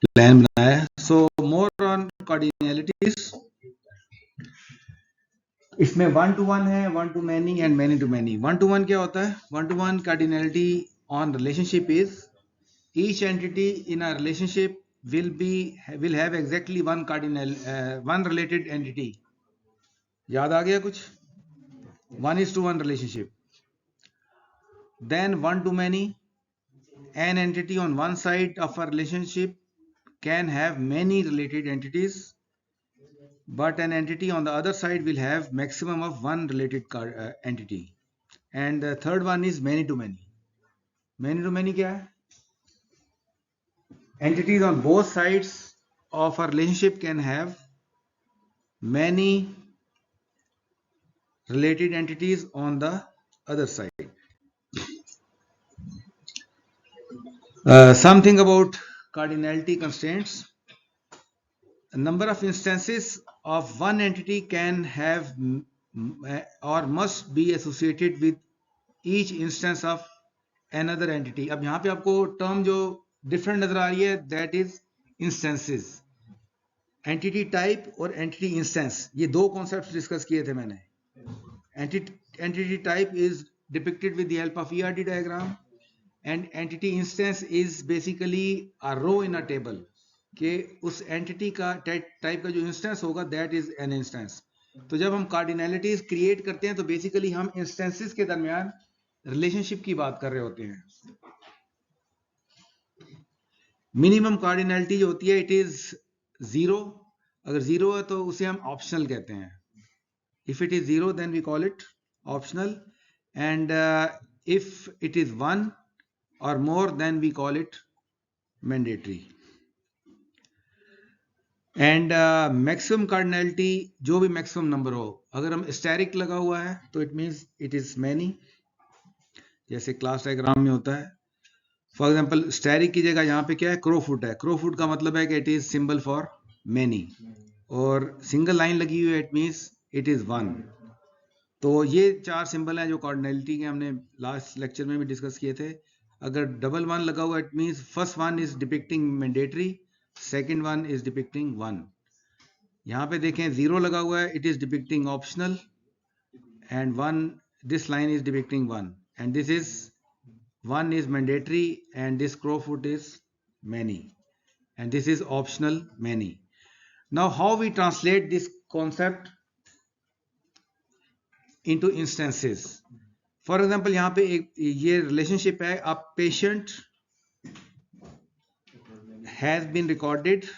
Plan बनाया है। सो मोर on cardinalities, इसमें वन टू वन है, one to many and many to many. One to one क्या होता है? One to one cardinality on relationship is each entity in a relationship will have exactly one cardinal one related entity. याद आ गया कुछ? 1:1 relationship. Then one to many, an entity on one side of a relationship can have many related entities, but an entity on the other side will have maximum of one related entity. And the third one is many to many. Many to many क्या है? Entities on both sides of a relationship can have many related entities on the other side. Something about cardinality constraints. A number of instances of one entity can have or must be associated with each instance of another entity. अब यहाँ पे आपको term जो different नजर आ रही है, that is instances. Entity type और entity instance, ये दो कॉन्सेप्ट्स डिस्कस किए थे मैंने। Entity type is depicted with the help of ERD diagram, and entity instance is basically a row in a table कि उस एंटिटी का टाइप का जो इंस्टेंस होगा दैट इज एन इंस्टेंस। तो जब हम कार्डिनलिटीज क्रिएट करते हैं तो बेसिकली हम इंस्टेंसेस के दरमियान रिलेशनशिप की बात कर रहे होते हैं। मिनिमम कार्डिनलिटी जो होती है इट इज 0। अगर 0 है तो उसे हम ऑप्शनल कहते हैं। If it is 0 then we call it optional, and if it is 1 or more then we call it mandatory. And maximum cardinality, जो भी maximum number हो, अगर हम asterisk लगा हुआ है तो it means it is many, जैसे क्लास डायग्राम में होता है। फॉर एग्जाम्पल asterisk की जगह यहाँ पे क्या है? क्रो फुट है। क्रो फुट का मतलब है कि it is symbol for many, और सिंगल लाइन लगी हुई है इट मीन्स इट इज 1। तो ये चार सिंबल हैं जो कार्डिनलिटी के हमने लास्ट लेक्चर में भी डिस्कस किए थे। अगर डबल वन लगा हुआ it means first one is depicting mandatory, second one is depicting 1। यहाँ पे देखें 0 लगा हुआ है, it is depicting optional, and 1 this line is depicting 1, and this is 1 is mandatory and this crowfoot is many, and this is optional many. Now how we translate this concept into instances? For example यहाँ पे एक ये relationship है, a patient has been recorded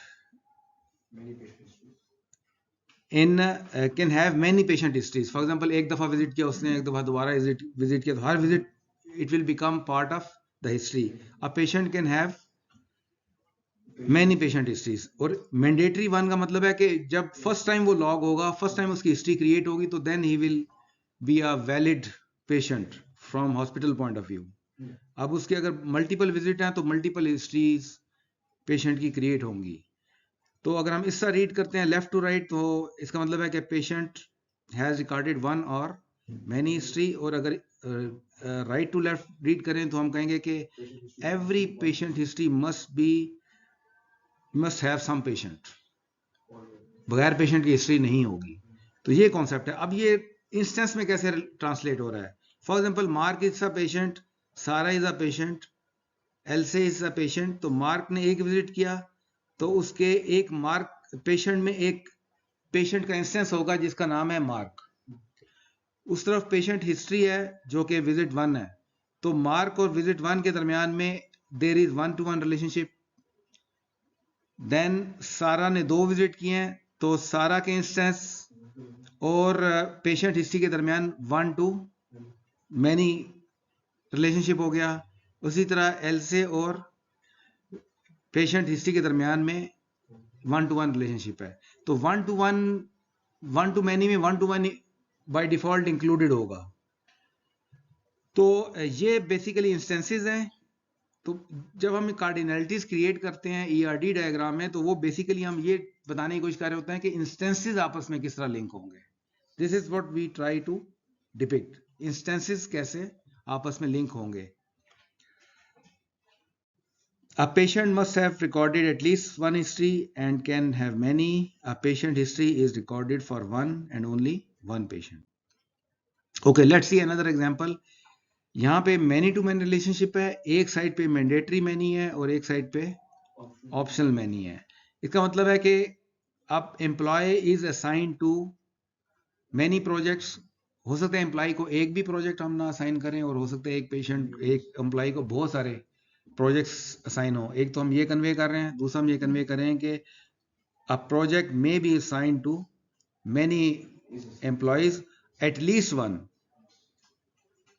in can have many patient histories. For example एक दफा visit किया उसने, एक दफा दोबारा विजिट किया, तो हर visit it will become part of the history. A patient can have many patient histories. और mandatory one का मतलब है कि जब फर्स्ट टाइम वो लॉग होगा, फर्स्ट टाइम उसकी हिस्ट्री क्रिएट होगी, तो then he will be a valid patient from hospital point of view. अब उसके अगर मल्टीपल विजिट हैं तो मल्टीपल हिस्ट्रीज पेशेंट की क्रिएट होंगी। तो अगर हम इस तरह रीड करते हैं लेफ्ट टू राइट, तो इसका मतलब है कि पेशेंट हैज रिकॉर्डेड वन और मैनी हिस्ट्री, और अगर राइट टू लेफ्ट रीड करें तो हम कहेंगे कि every patient history must have some patient, बगैर पेशेंट की हिस्ट्री नहीं होगी। तो ये कॉन्सेप्ट है। अब ये इंस्टेंस में कैसे ट्रांसलेट हो रहा है? For example Mark is a patient, Sara is a patient, Elsie is a patient. तो मार्क ने एक विजिट किया तो उसके एक मार्क पेशेंट में एक पेशेंट का इंस्टेंस होगा जिसका नाम है मार्क। उस तरफ पेशेंट हिस्ट्री है जो कि विजिट 1 है। तो मार्क और विजिट 1 के दरमियान में there is 1-to-1 relationship. Then सारा ने 2 विजिट किए हैं तो सारा के इंस्टेंस और पेशेंट हिस्ट्री के दरमियान 1-to-many रिलेशनशिप हो गया। उसी तरह एल से और पेशेंट हिस्ट्री के दरमियान में 1-to-1 रिलेशनशिप है। तो 1-to-1 1-to-many में 1-to-1 बाय डिफॉल्ट इंक्लूडेड होगा। तो ये बेसिकली इंस्टेंसेस हैं। तो जब हम कार्डिनलिटीज क्रिएट करते हैं ईआरडी डायग्राम में, तो वो बेसिकली हम ये बताने की कोशिश कर रहे होते हैं कि इंस्टेंसेस आपस में किस तरह लिंक होंगे। This is what we try to depict, instances कैसे आपस में लिंक होंगे। A patient must have recorded at least one history and can have many. A patient history is recorded for one and only one patient. Okay, let's see another example. यहाँ पे many to many relationship है, एक side पे mandatory many है और एक side पे optional many है. इसका मतलब है कि अब employee is assign to many projects. हो सकता है एम्प्लॉय को एक भी प्रोजेक्ट हम ना असाइन करें और हो सकता है एक एम्प्लॉय को बहुत सारे प्रोजेक्ट्स असाइन हो. एक तो हम ये कन्वे कर रहे हैं, दूसरा हम ये कन्वे कर रहे हैं कि a project may be assign to many employees at least one.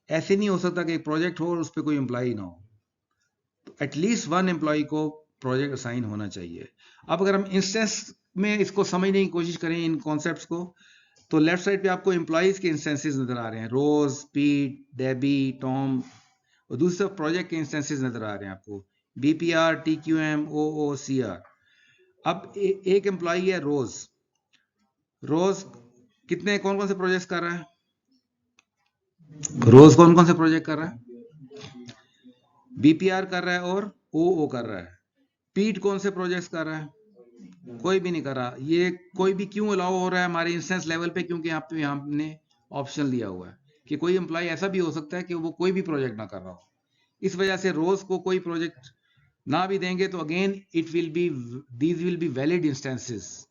ऐसे नहीं हो सकता कि एक प्रोजेक्ट हो और उस पर कोई एम्प्लॉय ना हो. तो एटलीस्ट वन एम्प्लॉय को प्रोजेक्ट असाइन होना चाहिए. अब अगर हम इंस्टेंस में इसको समझने की कोशिश करें इन कॉन्सेप्ट्स को, तो लेफ्ट साइड पे आपको एम्प्लॉयज के इंस्टेंसेस नजर आ रहे हैं, रोज, पीट, डेबी, टॉम, और दूसरी तरफ प्रोजेक्ट के इंस्टेंसेस नजर आ रहे हैं आपको, बीपीआर, टीक्यूएम, ओओ, सीआर. अब एक एम्प्लॉय है रोज. रोज कितने कौन कौन से प्रोजेक्ट्स कर रहा है? रोज कौन कौन से प्रोजेक्ट कर रहा है? बीपीआर कर रहा है और ओओ कर रहा है. पीट कौन से प्रोजेक्ट्स कर रहा है? कोई भी नहीं कर रहा. ये कोई भी क्यों अलाउ हो रहा है हमारे इंस्टेंस लेवल पे? क्योंकि यहाँ पे हमने ऑप्शन दिया हुआ है कि कोई एम्प्लॉय ऐसा भी हो सकता है कि वो कोई भी प्रोजेक्ट ना कर रहा हो. इस वजह से रोज को कोई प्रोजेक्ट ना भी देंगे तो again it will B, these will be valid instances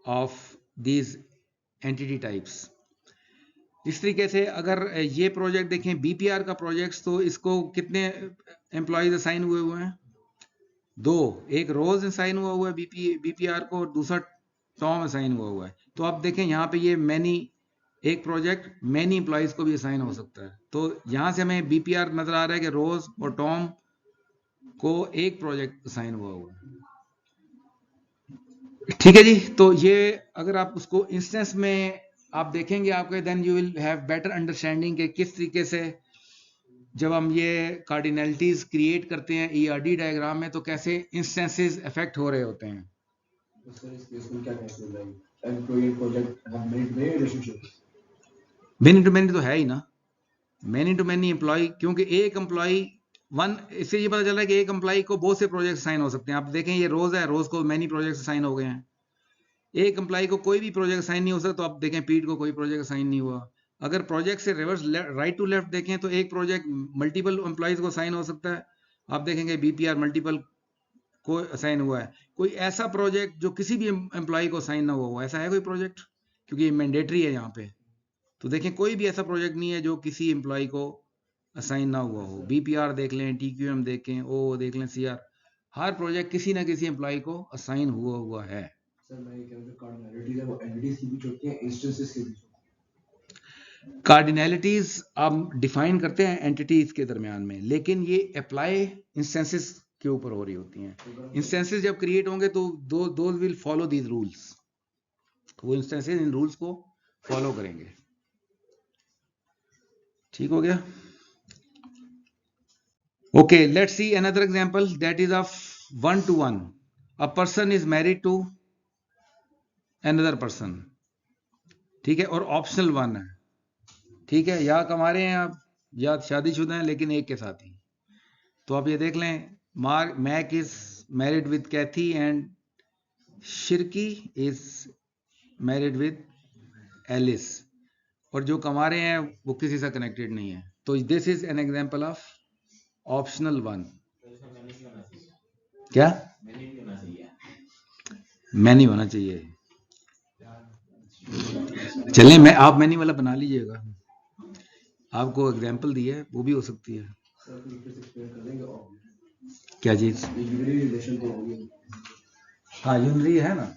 of these entity types. इस तरीके से अगर ये प्रोजेक्ट देखें बीपीआर का प्रोजेक्ट, तो इसको कितने एम्प्लॉयज असाइन हुए हैं? दो. एक रोज असाइन हुआ है बीपीआर को और दूसरा टॉम असाइन हुआ है. तो आप देखें यहाँ पे ये मैनी, एक प्रोजेक्ट मैनी एम्प्लॉयज को भी असाइन हो सकता है. तो यहां से हमें बीपीआर नजर आ रहा है कि रोज और टॉम को एक प्रोजेक्ट असाइन हुआ है. ठीक है जी. तो ये अगर आप उसको इंस्टेंस में आप देखेंगे आपके, then you will have better understanding कि किस तरीके से जब हम ये कार्डिनलिटीज क्रिएट करते हैं ईआरडी डायग्राम में तो कैसे इंस्टेंसेस इफेक्ट हो रहे होते हैं. मेनी टू मेनी तो है ही ना, मेनी टू मेनी एम्प्लॉय, क्योंकि एक एम्प्लॉय वन, इससे ये पता चल रहा है कि एक एम्प्लॉय को बहुत से प्रोजेक्ट साइन हो सकते हैं. आप देखें ये रोज है, रोज को मैनी प्रोजेक्ट साइन हो गए हैं. एक एम्प्लॉय को कोई भी प्रोजेक्ट साइन नहीं हो सकता. तो आप देखें पीट को कोई प्रोजेक्ट साइन नहीं हुआ. अगर प्रोजेक्ट से रिवर्स राइट टू लेफ्ट देखें तो एक प्रोजेक्ट मल्टीपल एम्प्लॉयज को साइन हो सकता है. आप देखेंगे बीपीआर मल्टीपल को असाइन हुआ है. कोई ऐसा प्रोजेक्ट जो किसी भी एम्प्लॉय को साइन ना हुआ, ऐसा है कोई प्रोजेक्ट? क्योंकि मैंडेटरी है यहाँ पे. तो देखें कोई भी ऐसा प्रोजेक्ट नहीं है जो किसी एम्प्लॉय को असाइन ना हुआ हो. बीपीआर देख लें, टीक्यूएम देखें, ओ देख लें, सीआर, हर प्रोजेक्ट किसी ना किसी एम्प्लॉय को असाइन हुआ है. कार्डिनलिटीज आप डिफाइन करते हैं एंटिटीज के दरमियान में, लेकिन ये अप्लाई इंस्टेंसेस के ऊपर हो रही होती हैं. इंस्टेंसेस जब क्रिएट होंगे तो those will follow these rules. वो इंस्टेंसेस इन रूल्स को फॉलो करेंगे. ठीक हो गया. Okay, let's see another example that is of 1-to-1. A person is married to another person. ठीक है, और ऑप्शनल वन है. ठीक है, या कमा रहे हैं आप या शादीशुदा हैं लेकिन एक के साथ ही. तो आप ये देख लें, Mac is married with Kathy and Shirley is married with Alice. और जो कमा रहे हैं वो किसी से कनेक्टेड नहीं है. तो this is an example of optional one. क्या मैनी होना चाहिए? चलें, मैं आप मैनी वाला बना लीजिएगा. आपको एग्जांपल दी है, वो भी हो सकती है. क्या चीज? हाँ, यूनरी है ना.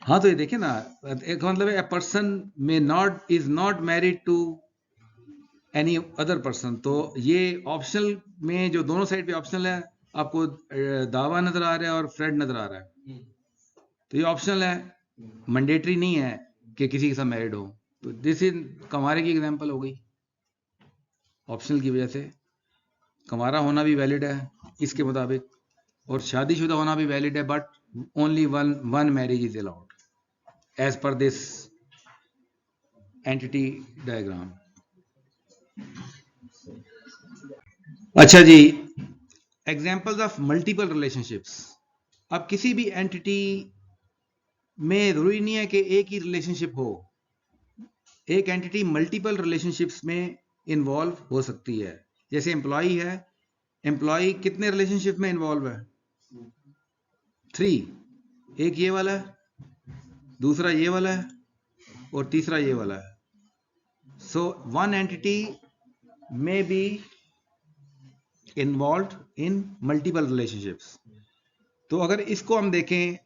हाँ, तो ये देखिए ना, एक मतलब है पर्सन में not is not married to any other person. तो ये ऑप्शनल में जो दोनों साइड पे ऑप्शनल है, आपको दावा नजर आ रहा है और फ्रेड नजर आ रहा है. तो ये ऑप्शनल है, मैंडेटरी नहीं है कि किसी के साथ मैरिड हो. तो दिस इज कमारे की एग्जांपल हो गई. ऑप्शनल की वजह से कमारा होना भी वैलिड है इसके मुताबिक, और शादीशुदा होना भी वैलिड है, but only one marriage is allowed as per this entity diagram. अच्छा जी, एग्जाम्पल्स ऑफ मल्टीपल रिलेशनशिप्स। अब किसी भी एंटिटी में जरूरी नहीं है कि एक ही रिलेशनशिप हो, एक एंटिटी मल्टीपल रिलेशनशिप्स में इन्वॉल्व हो सकती है। जैसे एम्प्लॉई है, एम्प्लॉई कितने रिलेशनशिप में इन्वॉल्व है? 3। एक ये वाला है, दूसरा ये वाला है और तीसरा ये वाला है। सो वन एंटिटी में B involve in multiple relationships. तो अगर इसको हम देखें,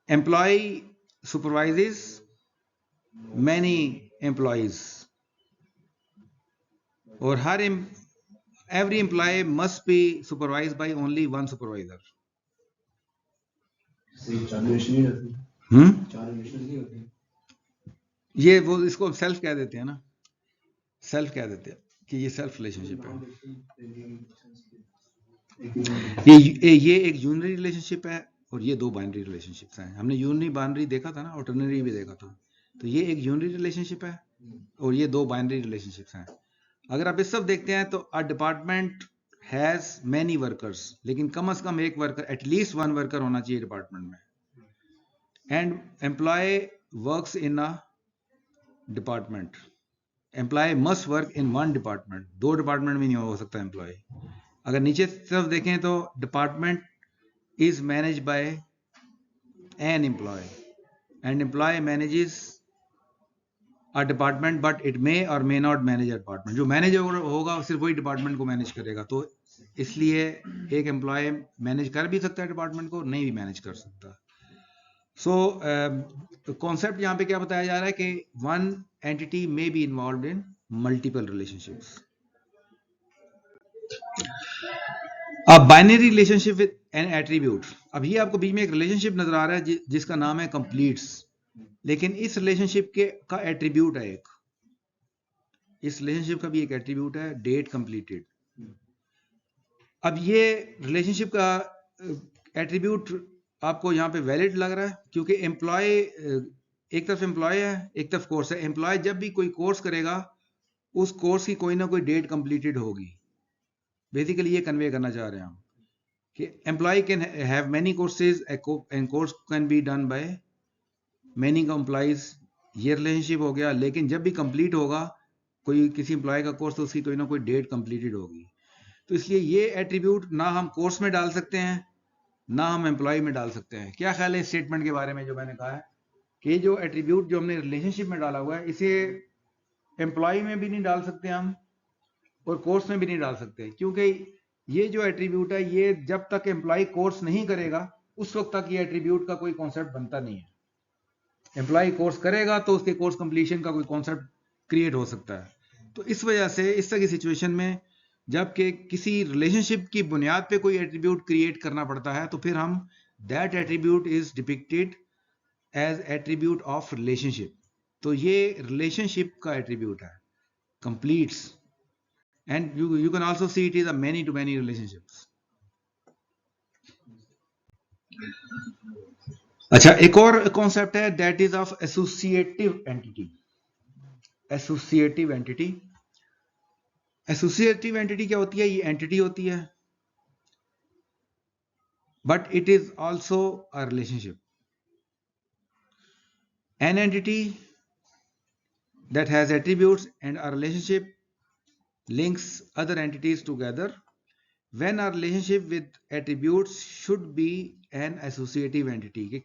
एम्प्लॉय सुपरवाइजेस मैनी एम्प्लॉयज, और हर every employee must be supervised by only one supervisor. ये वो इसको सेल्फ कह देते हैं ना, सेल्फ कह देते हैं कि ये सेल्फ रिलेशनशिप है। ये एक यूनरी रिलेशनशिप है और ये दो बाइनरी रिलेशनशिप्स हैं। हमने यूनरी बाइनरी देखा था ना, और टर्नरी भी देखा था। तो ये एक यूनरी रिलेशनशिप है और ये दो बाइनरी रिलेशनशिप्स हैं। अगर आप इस सब देखते हैं तो a department has many workers, लेकिन कम से कम एक वर्कर, एटलीस्ट वन वर्कर होना चाहिए डिपार्टमेंट में। And employee works in a department, employee must work in one department. दो डिपार्टमेंट में नहीं हो सकता एम्प्लॉय। अगर नीचे तरफ देखें तो department is manage by an employee and employee manages a department but it may or may not manage a department. जो मैनेज होगा सिर्फ वही डिपार्टमेंट को मैनेज करेगा। तो इसलिए एक एम्प्लॉय मैनेज कर भी सकता है डिपार्टमेंट को, नहीं भी मैनेज कर सकता। सो कॉन्सेप्ट यहाँ पे क्या बताया जा रहा है कि one entity may be involve in multiple relationships. अब binary relationship with an attribute. अब ये आपको बीच में एक रिलेशनशिप नजर आ रहा है जिसका नाम है कंप्लीट्स, लेकिन इस रिलेशनशिप के का एट्रीब्यूट है एक, इस रिलेशनशिप का भी एक एट्रीब्यूट है, डेट कंप्लीटेड। अब ये रिलेशनशिप का एट्रीब्यूट आपको यहाँ पे वैलिड लग रहा है क्योंकि एम्प्लॉय, एक तरफ एम्प्लॉय है एक तरफ कोर्स है। एम्प्लॉय जब भी कोई कोर्स करेगा उस कोर्स की कोई ना कोई डेट कंप्लीटेड होगी। बेसिकली ये कन्वे करना चाह रहे हैं हम कि employee can have many courses and course can be done by many employees. ये रिलेशनशिप हो गया, लेकिन जब भी कंप्लीट होगा कोई किसी एम्प्लॉय का कोर्स तो उसकी कोई ना कोई डेट कंप्लीटेड होगी। तो इसलिए ये एट्रीब्यूट ना हम कोर्स में डाल सकते हैं ना हम एम्प्लॉय में डाल सकते हैं। क्या ख्याल है इस स्टेटमेंट के बारे में जो मैंने कहा है कि जो एट्रीब्यूट जो हमने रिलेशनशिप में डाला हुआ है इसे एम्प्लॉय में भी नहीं डाल सकते हम और कोर्स में भी नहीं डाल सकते, क्योंकि ये जो एट्रीब्यूट है ये जब तक एम्प्लॉय कोर्स नहीं करेगा उस वक्त तक ये एट्रीब्यूट का कोई कॉन्सेप्ट बनता नहीं है। एम्प्लॉय कोर्स करेगा तो उसके कोर्स कंप्लीशन का कोई कॉन्सेप्ट क्रिएट हो सकता है। तो इस वजह से इस तरह की सिचुएशन में जबकि किसी रिलेशनशिप की बुनियाद पे कोई एट्रीब्यूट क्रिएट करना पड़ता है तो फिर हम that attribute is depicted as attribute of relationship. तो ये रिलेशनशिप का एट्रीब्यूट है, completes, and you can also see it is a many to many relationships. अच्छा, एक और कॉन्सेप्ट है that is of associative entity. Associative entity, associative entity क्या होती है? ये एंटिटी होती है but it is also a relationship. An entity that has attributes and a relationship links other entities together when a relationship with attributes should be an associative entity।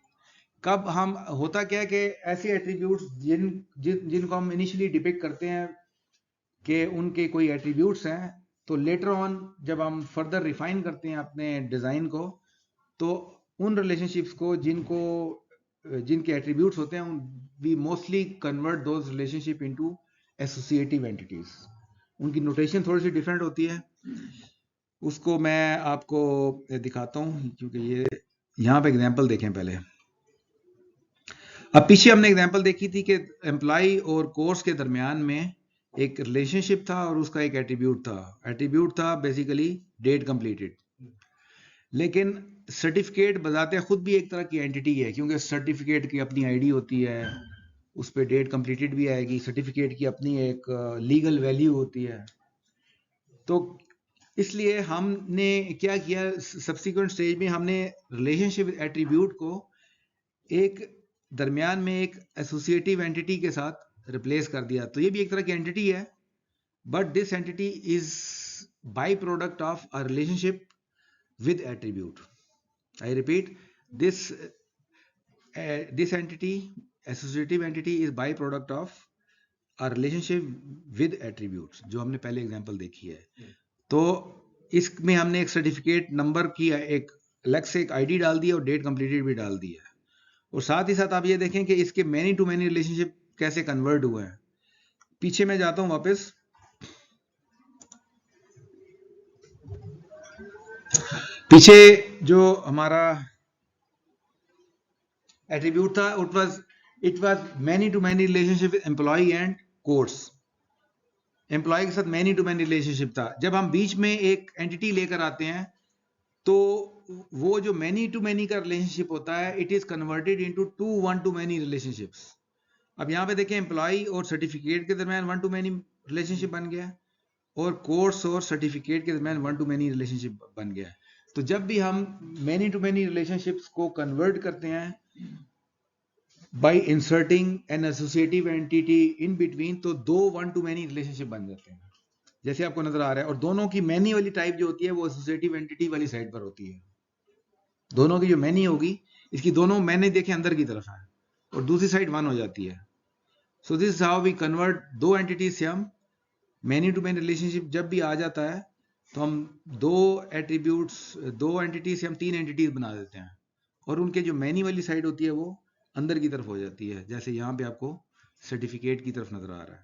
कब हम होता क्या है कि ऐसे एट्रीब्यूट्स जिनको हम इनिशियली डिपिक्ट करते हैं कि उनके कोई एट्रीब्यूट्स हैं, तो लेटर ऑन जब हम फर्दर रिफाइन करते हैं अपने डिजाइन को तो उन रिलेशनशिप्स को जिनके एट्रीब्यूट्स होते हैं we mostly convert those relationship into associative entities. उनकी नोटेशन थोड़ी सी डिफरेंट होती है, उसको मैं आपको दिखाता हूं क्योंकि ये यहाँ पे एग्जांपल देखें पहले। अब पीछे हमने एग्जांपल देखी थी कि एम्प्लॉय और कोर्स के दरमियान में एक रिलेशनशिप था और उसका एक एट्रीब्यूट था बेसिकली डेट कंप्लीटेड। लेकिन सर्टिफिकेट बजाते खुद भी एक तरह की एंटिटी है क्योंकि सर्टिफिकेट की अपनी आईडी होती है, उस पर डेट कंप्लीटेड भी आएगी। सर्टिफिकेट की अपनी एक लीगल वैल्यू होती है। तो इसलिए हमने क्या किया, सब्सिक्वेंट स्टेज में हमने रिलेशनशिप एट्रीब्यूट को एक दरमियान में एक एसोसिएटिव एंटिटी के साथ रिप्लेस कर दिया। तो ये भी एक तरह की एंटिटी है, but this entity is by product of a relationship with attribute. I repeat, this entity, associative entity, is byproduct of a relationship with attributes, जो हमने पहले एग्जांपल देखी है। तो इसमें हमने एक सर्टिफिकेट नंबर की एक अलग से एक आईडी डाल दी और डेट कंप्लीटेड भी डाल दी है, और साथ ही साथ आप ये देखें कि इसके मैनी टू मैनी रिलेशनशिप कैसे कन्वर्ट हुए हैं। पीछे मैं जाता हूं वापस, पीछे जो हमारा एट्रीब्यूट था, it was many to many relationship with employee and course. Employee के साथ मैनी टू मैनी रिलेशनशिप था। जब हम बीच में एक एंटिटी लेकर आते हैं तो वो जो मैनी टू मैनी का रिलेशनशिप होता है, it is converted into two one to many relationships. अब यहां पे देखें, एम्प्लॉय और सर्टिफिकेट के दरमियान वन टू मैनी रिलेशनशिप बन गया, और कोर्स और सर्टिफिकेट के दरमियान वन टू मैनी रिलेशनशिप बन गया। तो जब भी हम मैनी टू मैनी रिलेशनशिप्स को कन्वर्ट करते हैं by inserting an associative entity in between, तो दो वन टू मैनी रिलेशनशिप बन जाते हैं, जैसे आपको नजर आ रहा है। और दोनों की मैनी वाली टाइप जो होती है वो एसोसिएटिव एंटिटी वाली साइड पर होती है। दोनों की जो मैनी होगी, इसकी दोनों मैनी देखें अंदर की तरफ है और दूसरी साइड वन हो जाती है। So this is how we convert दो एंटिटीज से हम मैनी टू मैनी रिलेशनशिप जब भी आ जाता है तो हम दो एट्रीब्यूट्स, दो एंटिटी से हम तीन एंटिटीज बना देते हैं, और उनके जो मैनी वाली साइड होती है वो अंदर की तरफ हो जाती है, जैसे यहाँ पे आपको सर्टिफिकेट की तरफ नजर आ रहा है।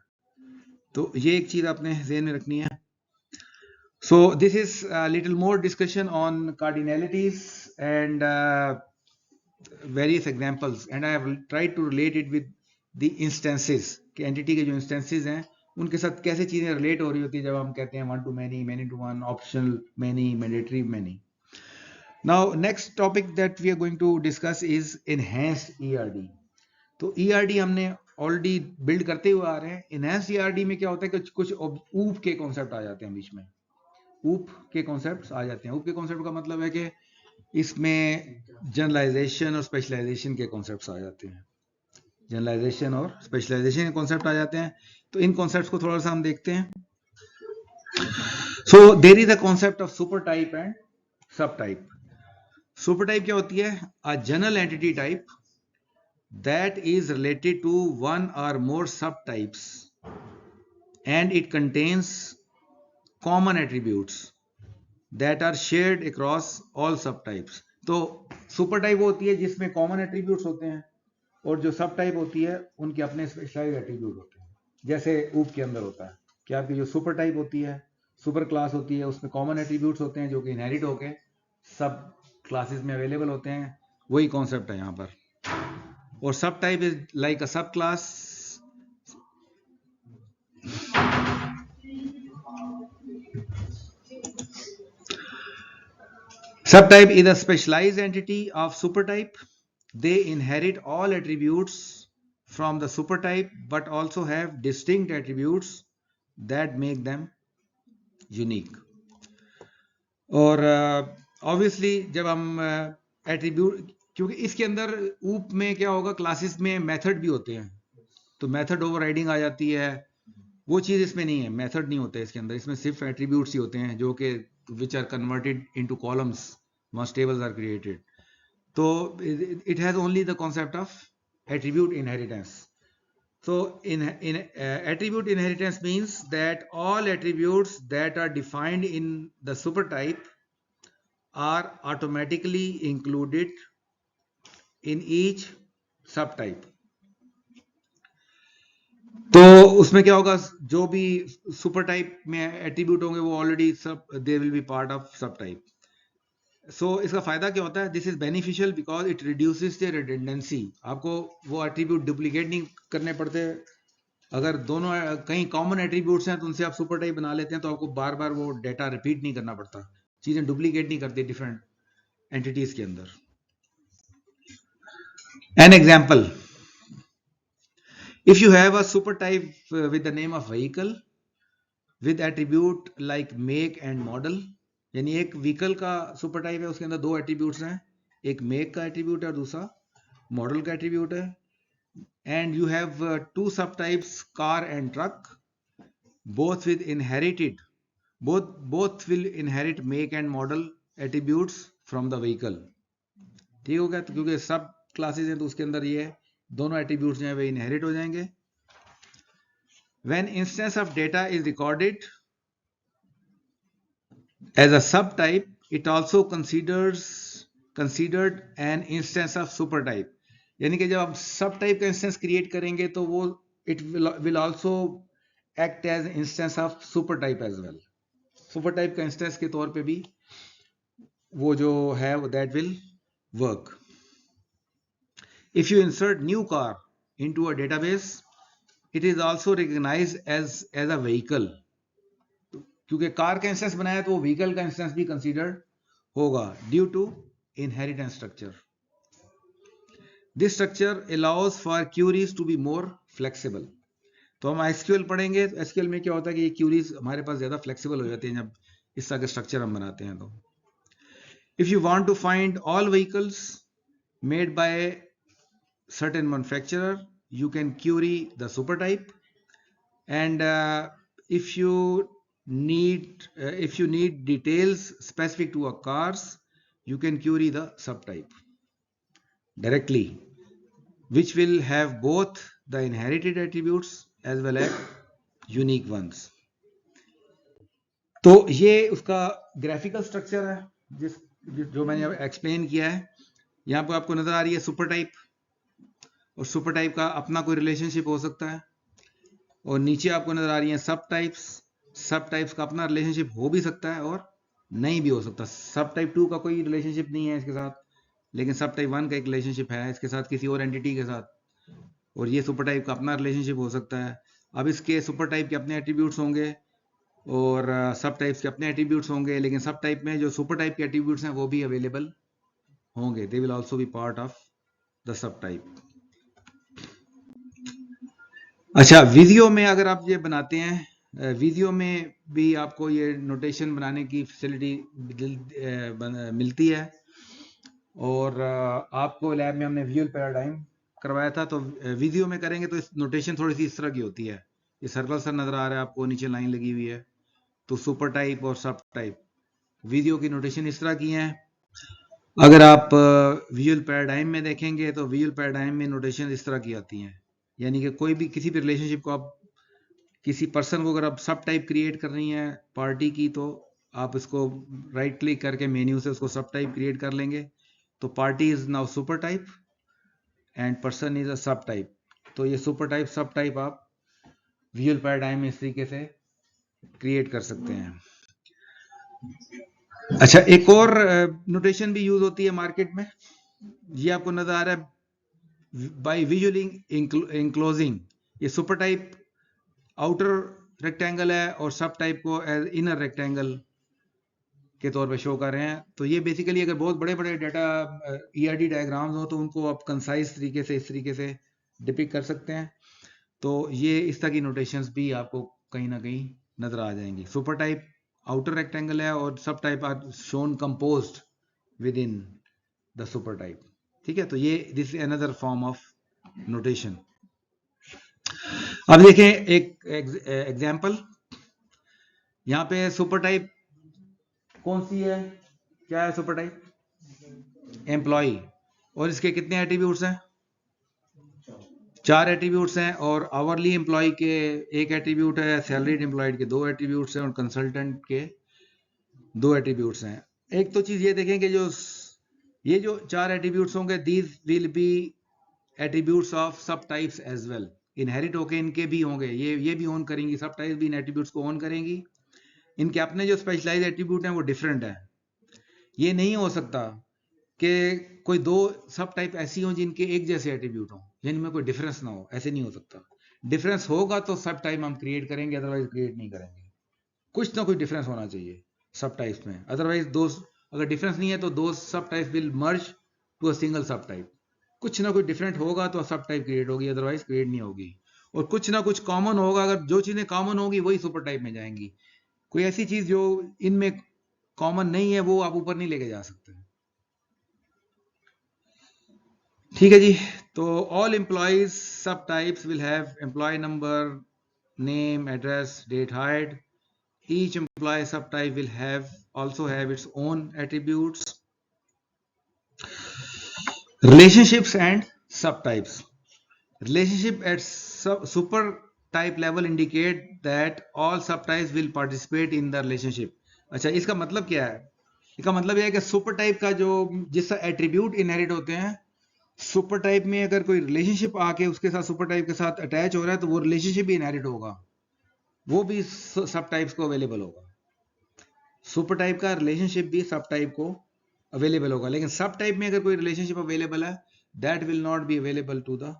तो ये एक चीज आपने ध्यान में रखनी है। So this is little more discussion on cardinalities and various examples, and I have tried to relate it with the instances, कि एंटिटी के जो इंस्टेंसेस हैं उनके साथ कैसे चीजें रिलेट हो रही होती है जब हम कहते हैं one to many, many to one, optional many, mandatory many. Now next topic that we are going to discuss is enhanced ERD. तो ईआरडी हमने ऑलरेडी बिल्ड करते हुए आ रहे हैं। एनहांस्ड ईआरडी में क्या होता है कि कुछ ऊप के कॉन्सेप्ट आ जाते हैं बीच में, ऊप के कॉन्सेप्ट आ जाते हैं। ऊप के कॉन्सेप्ट का मतलब है कि इसमें जनरलाइजेशन और स्पेशलाइजेशन के कॉन्सेप्ट आ जाते हैं, जनरलाइजेशन और स्पेशलाइजेशन के कॉन्सेप्ट आ जाते हैं। तो इन कॉन्सेप्ट्स को थोड़ा सा हम देखते हैं। So there is a concept of super type and sub type. Super type क्या होती है? A general entity type that is related to one or more subtypes and it contains common attributes that are shared across all subtypes. तो super type वो होती है जिसमें common attributes होते हैं, और जो सब टाइप होती है उनके अपने स्पेशलाइज्ड एट्रीब्यूट होते हैं, जैसे ऊप के अंदर होता है कि आपकी जो सुपर टाइप होती है, सुपर क्लास होती है, उसमें कॉमन एट्रीब्यूट्स होते हैं जो कि इनहेरिट होके सब क्लासेस में अवेलेबल होते हैं। वही कॉन्सेप्ट है यहाँ पर। और सब टाइप इज लाइक अ सब class. Subtype is a specialized entity of supertype. They inherit all attributes from the supertype but also have distinct attributes that make them unique. और obviously जब हम attribute, क्योंकि इसके अंदर ऊप में क्या होगा, क्लासेस में मेथड भी होते हैं, तो मेथड ओवरराइडिंग आ जाती है। वो चीज इसमें नहीं है, मेथड नहीं होते इसके अंदर, इसमें सिर्फ एट्रीब्यूट्स ही होते हैं जो कि which are converted into columns once tables are created. So it has only the concept of attribute inheritance. So in attribute inheritance means that all attributes that are defined in the supertype are automatically included in each subtype. तो उसमें क्या होगा, जो भी super type में attribute होंगे वो already सब they will be part of सब टाइप। सो इसका फायदा क्या होता है? This is beneficial because it reduces the redundancy. आपको वो एट्रीब्यूट डुप्लीकेट नहीं करने पड़ते। अगर दोनों कहीं कॉमन एट्रीब्यूट्स हैं तो उनसे आप सुपर टाइप बना लेते हैं, तो आपको बार बार वो डेटा रिपीट नहीं करना पड़ता, चीजें डुप्लीकेट नहीं करती डिफरेंट एंटिटीज के अंदर। An example, if you have a super type with the name of vehicle, with attribute like make and model, यानी एक व्हीकल का सुपर टाइप है, उसके अंदर दो एट्रीब्यूट्स हैं, एक मेक का एट्रीब्यूट है और दूसरा मॉडल का एट्रीब्यूट है. एंड यू हैव टू सब types car and truck, both with inherited both will inherit make and model attributes from the vehicle. ठीक हो गया. तो क्योंकि सब क्लासेस हैं तो उसके अंदर ये दोनों एट्रीब्यूट्स जो हैं वे इनहेरिट हो जाएंगे. When instance of data is recorded as a subtype, it also considered an instance of supertype. यानी कि जब आप सब टाइप का इंस्टेंस क्रिएट करेंगे तो वो it will also act as instance of super type as well. Super type का इंस्टेंस के तौर पे भी वो जो है that will work. If you insert new car into a database, it is also recognised as a vehicle. क्योंकि car का इंस्टेंस बनाया तो वो व्हीकल का इंस्टेंस भी कंसीडर्ड होगा due to inheritance structure. This structure allows for queries to be more flexible. तो हम एसक्यूएल पढ़ेंगे तो एसक्यूएल में क्या होता है कि ये क्यूरीज हमारे पास ज्यादा फ्लेक्सिबल हो जाती हैं जब इस तरह के स्ट्रक्चर हम बनाते हैं. तो if you want to find all vehicles made by certain manufacturer, you can query the super type, and if you need details specific to a cars, you can query the subtype directly, which will have both the inherited attributes as well as unique ones. तो ये उसका graphical structure है जो मैंने explain किया है. यहाँ पर आपको नजर आ रही है सुपर टाइप, और सुपर टाइप का अपना कोई रिलेशनशिप हो सकता है, और नीचे आपको नजर आ रही है सब टाइप्स. सब टाइप्स का अपना रिलेशनशिप हो भी सकता है और नहीं भी हो सकता. सब टाइप 2 का कोई रिलेशनशिप नहीं है इसके साथ, लेकिन सब टाइप 1 का एक रिलेशनशिप है इसके साथ किसी और एंटिटी के साथ, और ये सुपर टाइप का अपना रिलेशनशिप हो सकता है. अब इसके सुपर टाइप के अपने एट्रीब्यूट्स होंगे और सब टाइप्स के अपने एट्रीब्यूट्स होंगे, लेकिन सब टाइप में जो सुपर टाइप के एट्रीब्यूट्स हैं वो भी अवेलेबल होंगे. They will also be part of the sub type. अच्छा, विजियो में अगर आप ये बनाते हैं, विजियो में भी आपको ये नोटेशन बनाने की फैसिलिटी मिलती है, और आपको लैब में हमने विजुअल पैराडाइम करवाया था. तो विजियो में करेंगे तो इस नोटेशन थोड़ी सी इस तरह की होती है. ये सर्कल सा नजर आ रहा है आपको, नीचे लाइन लगी हुई है. तो सुपर टाइप और सब टाइप विजियो की नोटेशन इस तरह की है. अगर आप विजुअल पैराडाइम में देखेंगे तो विजुअल पैराडाइम में नोटेशन इस तरह की आती हैं. यानी कि कोई भी किसी भी रिलेशनशिप को आप किसी पर्सन को अगर आप सब टाइप क्रिएट कर रही हैं पार्टी की, तो आप इसको राइट क्लिक करके मेन्यू से उसको सब टाइप क्रिएट कर लेंगे. तो party is now super type and person is a सब टाइप. तो ये सुपर टाइप सब टाइप आप विजुअल पैराडाइम में इस तरीके से क्रिएट कर सकते हैं. अच्छा, एक और नोटेशन भी यूज होती है मार्केट में, ये आपको नजर आ रहा है बाय विजुअली इंक्लोजिंग. ये सुपर टाइप आउटर रेक्टेंगल है और सब टाइप को एज इनर रेक्टेंगल के तौर पे शो कर रहे हैं. तो ये बेसिकली अगर बहुत बड़े बड़े डाटा ईआरडी डायग्राम्स हो तो उनको आप कंसाइज तरीके से इस तरीके से डिपिक्ट कर सकते हैं. तो ये इस तरह की नोटेशंस भी आपको कहीं ना कहीं नजर आ जाएंगी. सुपर टाइप आउटर रेक्टेंगल है और sub type are shown composed within the super type. ठीक है, तो ये this is another form of notation. अब देखें एक एग्जांपल. यहाँ पे सुपर टाइप कौन सी है, क्या है सुपर टाइप? एम्प्लॉय. और इसके कितने एट्रीब्यूट्स हैं? 4 एट्रीब्यूट्स हैं. और आवरली एम्प्लॉय के एक एट्रीब्यूट है, सैलरीड एम्प्लॉयड के 2 एट्रीब्यूट्स हैं, और कंसल्टेंट के 2 एट्रीब्यूट्स हैं. एक तो चीज ये देखें कि ये जो 4 एट्रीब्यूट्स होंगे, these will be attributes of सब टाइप्स एज वेल. इनहेरिट होके इनके भी होंगे, ये भी ऑन करेंगी, सब टाइप्स भी इन एट्रीब्यूट्स को ऑन करेंगी. इनके अपने जो स्पेशलाइज एट्रीब्यूट हैं वो डिफरेंट है. ये नहीं हो सकता कि कोई 2 सब टाइप ऐसी हो जिनके एक जैसे एट्रीब्यूट हो, जिनमें कोई डिफरेंस ना हो. ऐसे नहीं हो सकता. डिफरेंस होगा तो सब टाइप हम क्रिएट करेंगे, अदरवाइज क्रिएट नहीं करेंगे. कुछ ना कुछ डिफरेंस होना चाहिए सब टाइप्स में, अदरवाइज अगर डिफरेंस नहीं है तो दो sub type will merge to a single sub type. कुछ ना कुछ डिफरेंट होगा तो सब टाइप क्रिएट होगी, अदरवाइज क्रिएट नहीं होगी. और कुछ ना कुछ कॉमन होगा। अगर जो चीजें कॉमन होगी वही सुपर टाइप में जाएंगी। कोई ऐसी चीज जो इनमें कॉमन नहीं है वो आप ऊपर नहीं लेके जा सकते। ठीक है जी। तो all employees sub types will have employ number, name, address, date, height. Each employee subtype will also have its own attributes. Relationships and subtypes. Relationship at super type level indicate that all subtypes will participate in the relationship. अच्छा, इसका मतलब क्या है? इसका मतलब यह है कि सुपर टाइप का जो जिसका एट्रीब्यूट इनहेरिट होते हैं, सुपर टाइप में अगर कोई रिलेशनशिप आके उसके साथ सुपर टाइप के साथ अटैच हो रहा है तो वो रिलेशनशिप भी इनहेरिट होगा, वो भी सब टाइप्स को अवेलेबल होगा। सुपर टाइप का रिलेशनशिप भी सब टाइप को अवेलेबल होगा, लेकिन सब टाइप में अगर कोई रिलेशनशिप अवेलेबल है that will not be available to the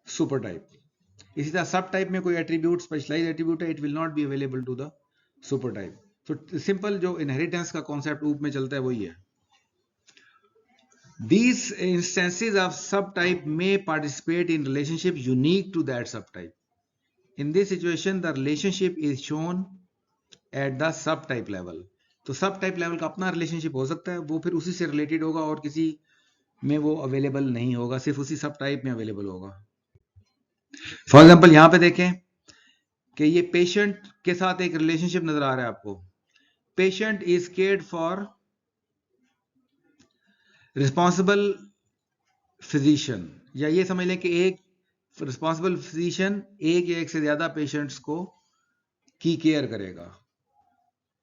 super type. इसी तरह सब टाइप में कोई एट्रीब्यूट स्पेशलाइज एट्रीब्यूट है, it will not be available to the super type. तो सिंपल जो इनहेरिटेंस का कॉन्सेप्ट ऊप में चलता है वही है। These instances of subtype may participate in relationship unique to that subtype. In this situation, the relationship is shown at the subtype level. तो sub type level का अपना रिलेशनशिप हो सकता है, वो फिर उसी से रिलेटेड होगा और किसी में वो अवेलेबल नहीं होगा, सिर्फ उसी सब टाइप में अवेलेबल होगा। फॉर एग्जांपल यहां पे देखें कि ये पेशेंट के साथ एक रिलेशनशिप नजर आ रहा है आपको। Patient is cared for responsible physician, या ये समझ लें कि एक रिस्पॉन्सिबल फिजिशियन एक या एक से ज्यादा पेशेंट्स को की केयर करेगा,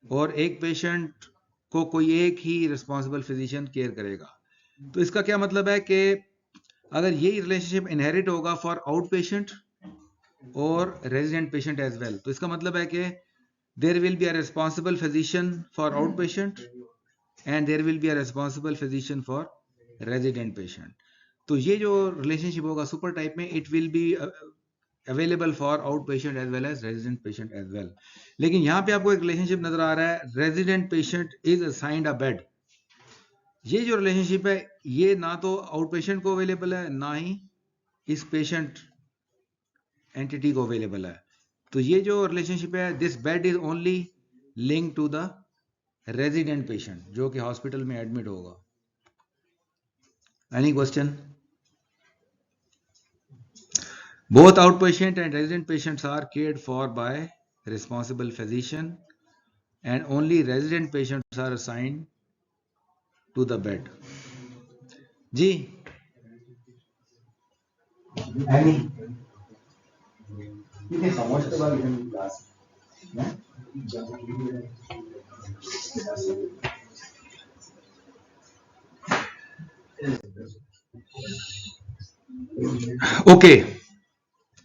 और एक पेशेंट को कोई एक ही रिस्पॉन्सिबल फिजिशियन केयर करेगा। तो इसका क्या मतलब है कि अगर ये रिलेशनशिप इनहेरिट होगा फॉर आउट पेशेंट और रेजिडेंट पेशेंट एज वेल, तो इसका मतलब है कि there will be a responsible physician for out patient and there will be a responsible physician for resident patient. तो ये जो रिलेशनशिप होगा सुपर टाइप में, it will be available for out patient as well as resident patient as well. लेकिन यहां पे आपको एक रिलेशनशिप नजर आ रहा है, resident patient is assigned a bed. ये जो रिलेशनशिप है ये ना तो आउट पेशेंट को अवेलेबल है ना ही इस पेशेंट एंटिटी को अवेलेबल है। तो ये जो रिलेशनशिप है, this bed is only link to the resident patient जो कि हॉस्पिटल में एडमिट होगा। Any question? Both out patient and resident patients are cared for by responsible physician and only resident patients are assigned to the bed. जी okay,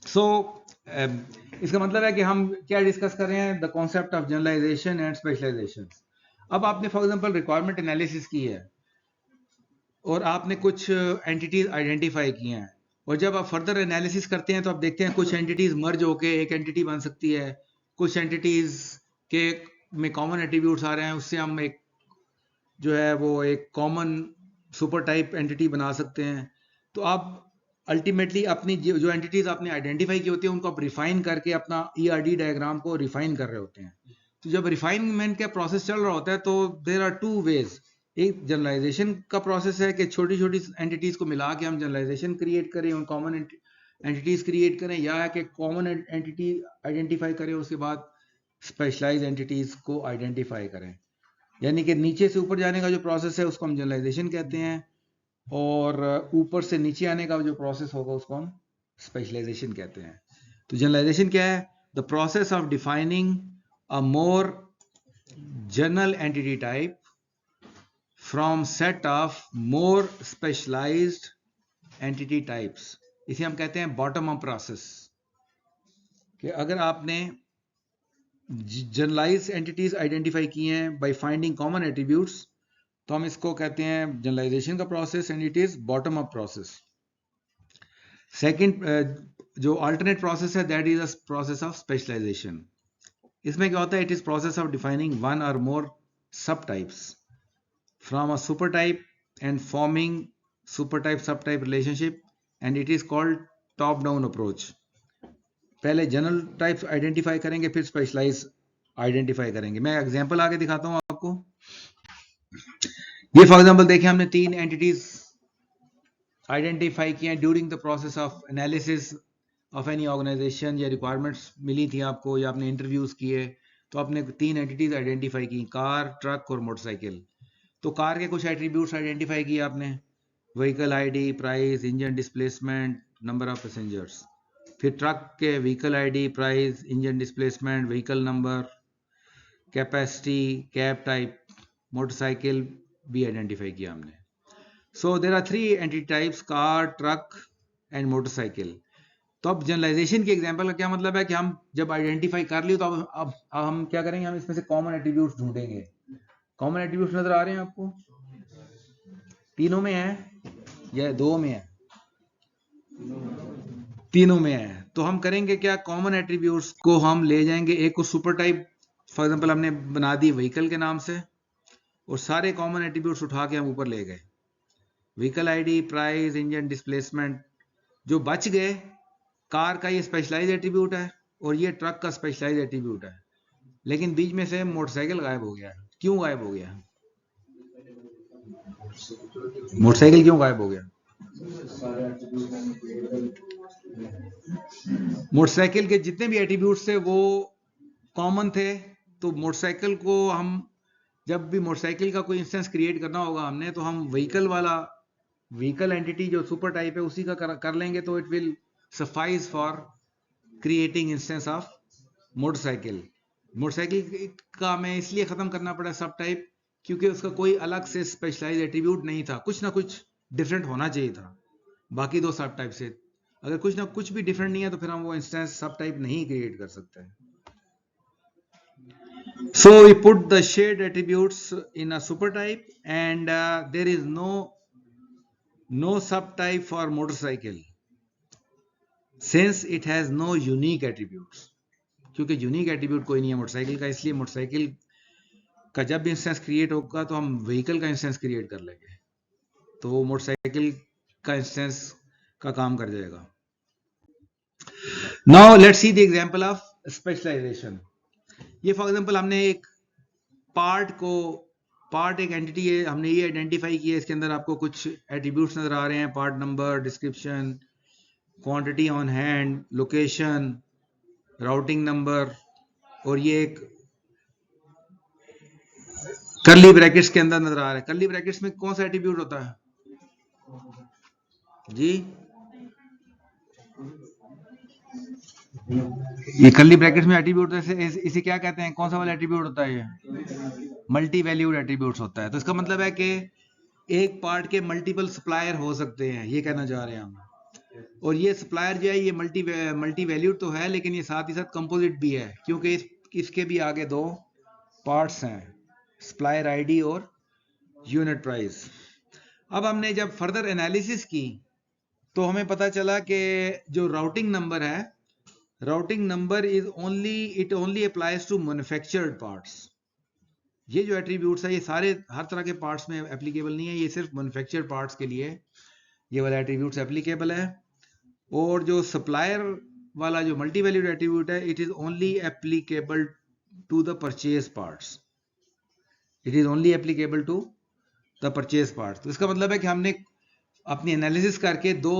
so इसका मतलब है कि हम क्या डिस्कस कर रहे हैं, the concept of generalisation and specialisation. अब आपने फॉर एग्जांपल रिक्वायरमेंट एनालिसिस की है और आपने कुछ एंटिटीज आइडेंटिफाई की हैं, और जब आप फर्दर एनालिसिस करते हैं तो आप देखते हैं कुछ एंटिटीज मर्ज होके एक एंटिटी बन सकती है, कुछ एंटिटीज के में कॉमन एट्रीब्यूट्स आ रहे हैं, उससे हम एक जो है वो एक कॉमन सुपर टाइप एंटिटी बना सकते हैं। तो आप अल्टीमेटली अपनी जो एंटिटीज आपने आइडेंटिफाई की होती है उनको आप रिफाइन करके अपना ERD डायग्राम को रिफाइन कर रहे होते हैं। तो जब रिफाइनमेंट का प्रोसेस चल रहा होता है तो देयर आर टू वेज। एक जनरलाइजेशन का प्रोसेस है कि छोटी छोटी एंटिटीज को मिला के हम जनरलाइजेशन क्रिएट करें, उन कॉमन एंटिटीज क्रिएट करें, या कि कॉमन एंटिटी आइडेंटिफाई करें उसके बाद स्पेशलाइज एंटिटीज को आइडेंटिफाई करें। यानी कि नीचे से ऊपर जाने का जो प्रोसेस है उसको हम जनरलाइजेशन कहते हैं, और ऊपर से नीचे आने का जो प्रोसेस होगा उसको हम स्पेशलाइजेशन कहते हैं। तो जनरलाइजेशन क्या है? The process of defining a more general entity type from set of more specialised entity types. इसे हम कहते हैं बॉटम अप प्रोसेस। कि अगर आपने जनरलाइज एंटिटीज आइडेंटिफाई की हैं बाय फाइंडिंग कॉमन एट्रीब्यूट्स, तो हम इसको कहते हैं जनरलाइजेशन का process, and it is bottom up process. Second जो अल्टरनेट प्रोसेस है that is a process of specialisation. इसमें क्या होता है? It is process of defining one or more sub types from a super type and forming super type sub type relationship, and it is called top down approach. पहले general types identify करेंगे, फिर specialise identify करेंगे। मैं example आगे दिखाता हूं आपको। ये फॉर एग्जांपल देखिए, हमने 3 एंटिटीज आइडेंटिफाई किए during the process of analysis of any organisation, या रिक्वायरमेंट्स मिली थी आपको या आपने इंटरव्यूज किए, तो आपने 3 एंटिटीज आइडेंटिफाई की, कार, ट्रक और मोटरसाइकिल। तो कार के कुछ एट्रीब्यूट्स आइडेंटिफाई किए आपने, vehicle ID, price, engine displacement, number of passengers. फिर ट्रक के vehicle ID, price, engine displacement, vehicle number, capacity, cab type. Motorcycle भी आइडेंटिफाई किया हमने। So there are 3 entity types, car, truck and motorcycle. तो अब generalisation की example का क्या मतलब है कि हम जब आइडेंटिफाई कर लियो, तो अब हम क्या करेंगे, हम इसमें से कॉमन एट्रीब्यूट्स ढूंढेंगे। कॉमन एट्रीब्यूट्स नजर आ रहे हैं आपको? तीनों में है या 2 में है? तीनों में है। तो हम करेंगे क्या, कॉमन एट्रीब्यूट्स को हम ले जाएंगे, एक को सुपर टाइप फॉर एग्जांपल हमने बना दी व्हीकल के नाम से, और सारे कॉमन एट्रीब्यूट्स उठा के हम ऊपर ले गए, vehicle ID, price, engine displacement. जो बच गए, कार का ये स्पेशलाइज एट्रीब्यूट है और ये ट्रक का स्पेशलाइज एट्रीब्यूट है, लेकिन बीच में से मोटरसाइकिल गायब हो गया। क्यों गायब हो गया? मोटरसाइकिल क्यों गायब हो गया? मोटरसाइकिल के जितने भी एट्रीब्यूट्स थे वो कॉमन थे। तो मोटरसाइकिल को हम जब भी मोटरसाइकिल का कोई इंस्टेंस क्रिएट करना होगा हमने, तो हम व्हीकल वाला, व्हीकल एंटिटी जो सुपर टाइप है उसी का कर लेंगे, तो it will suffice for creating instance of motorcycle. Motorcycle का हमें इसलिए खत्म करना पड़ा सब टाइप, क्योंकि उसका कोई अलग से स्पेशलाइज एट्रीब्यूट नहीं था, कुछ ना कुछ डिफरेंट होना चाहिए था बाकी 2 सब टाइप से। अगर कुछ ना कुछ भी डिफरेंट नहीं है तो फिर हम वो इंस्टेंस सब टाइप नहीं क्रिएट कर सकते। So we put the shared attributes in a super type, and there is no subtype for motorcycle since it has no unique attributes. क्योंकि यूनिक एट्रीब्यूट कोई नहीं है मोटरसाइकिल का, इसलिए मोटरसाइकिल का जब भी इंस्टेंस क्रिएट होगा तो हम व्हीकल का इंस्टेंस क्रिएट कर लेंगे, तो वो मोटरसाइकिल का इंस्टेंस का काम कर जाएगा। Now let's see the example of specialisation. ये फॉर एग्जांपल हमने एक पार्ट एक एंटिटी है, हमने ये आइडेंटिफाई किया, इसके अंदर आपको कुछ एट्रीब्यूट्स नजर आ रहे हैं, part number, description, quantity on hand, location, routing number, और ये एक कर्ली ब्रैकेट्स के अंदर नजर आ रहा है। कर्ली ब्रैकेट्स में कौन सा एट्रीब्यूट होता है जी? ये कर्ली ब्रैकेट्स में एट्रीब्यूट इसे क्या कहते हैं, कौन सा वाला एट्रीब्यूट होता है? ये मल्टी वैल्यूड एट्रीब्यूट्स होता है। तो इसका मतलब है कि एक पार्ट के मल्टीपल सप्लायर हो सकते हैं, ये कहना चाह रहे हैं हम। और ये सप्लायर जो है ये मल्टी वैल्यूड तो है, लेकिन ये साथ ही साथ कंपोजिट भी है, क्योंकि इसके भी आगे 2 पार्ट्स हैं, सप्लायर आईडी और यूनिट प्राइस। अब हमने जब फर्दर एनालिसिस की तो हमें पता चला कि जो राउटिंग नंबर है, routing number it only applies to manufactured parts. ये जो एट्रीब्यूट्स है ये सारे हर तरह के पार्ट्स में एप्लीकेबल नहीं है, ये सिर्फ मैन्युफैक्चर्ड पार्ट्स के लिए ये वाला एट्रीब्यूट्स एप्लीकेबल है। और जो सप्लायर वाला जो मल्टी वैल्यूड एट्रीब्यूट है, it is only applicable to the purchase parts. It is only applicable to the purchase parts. तो इसका मतलब है कि हमने अपनी एनालिसिस करके 2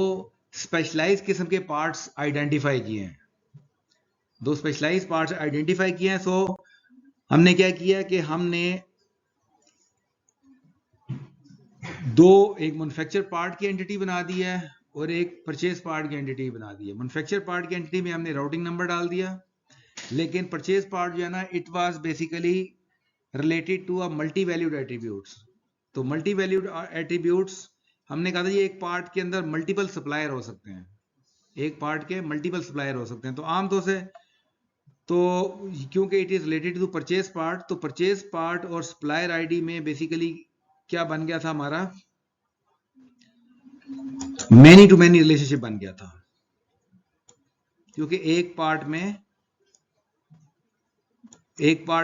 स्पेशलाइज किस्म के पार्ट्स आइडेंटिफाई किए हैं, 2 स्पेशलाइज पार्ट्स आइडेंटिफाई किए हैं। सो हमने क्या किया कि हमने 2, एक मैन्युफैक्चर पार्ट की एंटिटी बना दी है और एक परचेज पार्ट की एंटिटी बना दी है। मैन्युफैक्चर पार्ट की एंटिटी में हमने राउटिंग नंबर डाल दिया, लेकिन परचेज पार्ट जो है ना, it was basically related to a multi valued attributes. तो मल्टी वैल्यूड एट्रीब्यूट्स हमने कहा था ये एक पार्ट के अंदर मल्टीपल सप्लायर हो सकते हैं, एक पार्ट के मल्टीपल सप्लायर हो सकते हैं। तो आमतौर से तो क्योंकि it is related to purchase part, तो परचेज पार्ट और सप्लायर आईडी में बेसिकली क्या बन गया था हमारा, मैनी टू मैनी रिलेशनशिप बन गया था, क्योंकि एक पार्ट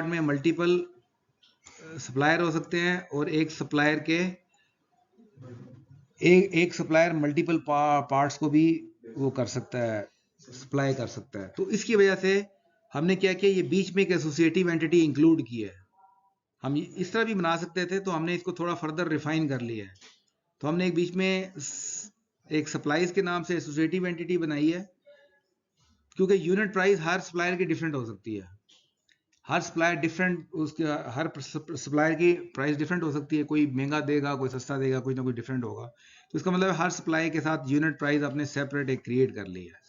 में मल्टीपल सप्लायर हो सकते हैं और एक सप्लायर मल्टीपल पार्ट्स को भी वो कर सकता है, सप्लाई कर सकता है। तो इसकी वजह से हमने क्या किया, ये बीच में एक एसोसिएटिव एंटिटी इंक्लूड की है। हम इस तरह भी बना सकते थे, तो हमने इसको थोड़ा फर्दर रिफाइन कर लिया है। तो हमने एक बीच में एक सप्लाईज के नाम से एसोसिएटिव एंटिटी बनाई है, क्योंकि यूनिट प्राइस हर सप्लायर की डिफरेंट हो सकती है। हर सप्लायर डिफरेंट, उसके हर सप्लायर की प्राइस डिफरेंट हो सकती है। कोई महंगा देगा, कोई सस्ता देगा, कोई ना कोई डिफरेंट होगा। तो इसका मतलब हर सप्लाई के साथ यूनिट प्राइस आपने सेपरेट एक क्रिएट कर लिया है।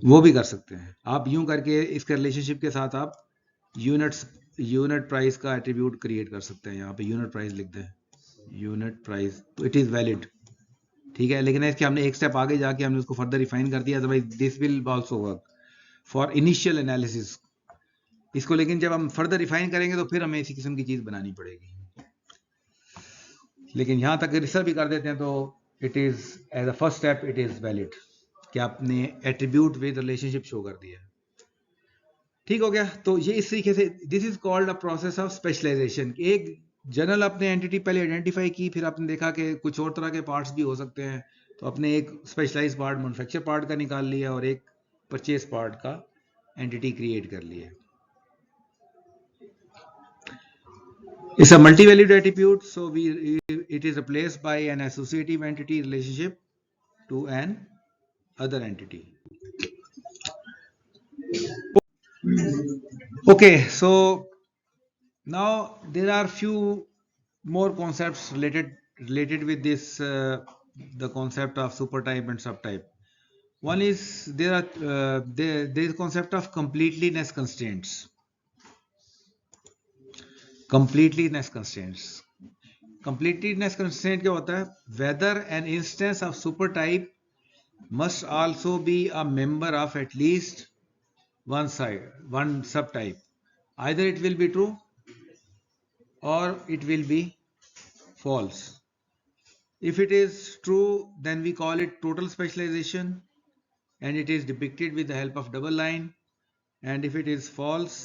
वो भी कर सकते हैं आप यूं करके, इसके रिलेशनशिप के साथ आप यूनिट प्राइस का एट्रीब्यूट क्रिएट कर सकते हैं। यहाँ पे यूनिट प्राइस लिख दें, यूनिट प्राइस, तो इट इज वैलिड, ठीक है। लेकिन इसके हमने एक स्टेप आगे जाके हमने उसको फर्दर रिफाइन कर दिया, तो भाई this will also work for initial analysis इसको। लेकिन जब हम फर्दर रिफाइन करेंगे तो फिर हमें इसी किस्म की चीज बनानी पड़ेगी। लेकिन यहां तक रिसर्च भी कर देते हैं तो it is as a first step it is valid कि आपने एट्रीब्यूट विद रिलेशनशिप शो कर दिया। ठीक हो गया। तो ये इस तरीके से this is called a process of specialisation. एक जनरल अपने एंटिटी पहले आइडेंटिफाई की, फिर आपने देखा कि कुछ और तरह के पार्ट्स भी हो सकते हैं, तो अपने एक स्पेशलाइज पार्ट मैन्युफैक्चर पार्ट का निकाल लिया और एक परचेज पार्ट का एंटिटी क्रिएट कर लिया। It's a multi-valued attribute, so it is replaced by an associative entity relationship to an other entity. Okay, so now there are few more concepts related with this the concept of supertype and subtype. One is there is concept of completeness constraints. Completeness constraints क्या होता है? Whether an instance of supertype must also be a member of at least one subtype. Either it will be true or it will be false. If it is true, then we call it total specialization and it is depicted with the help of double line. And if it is false,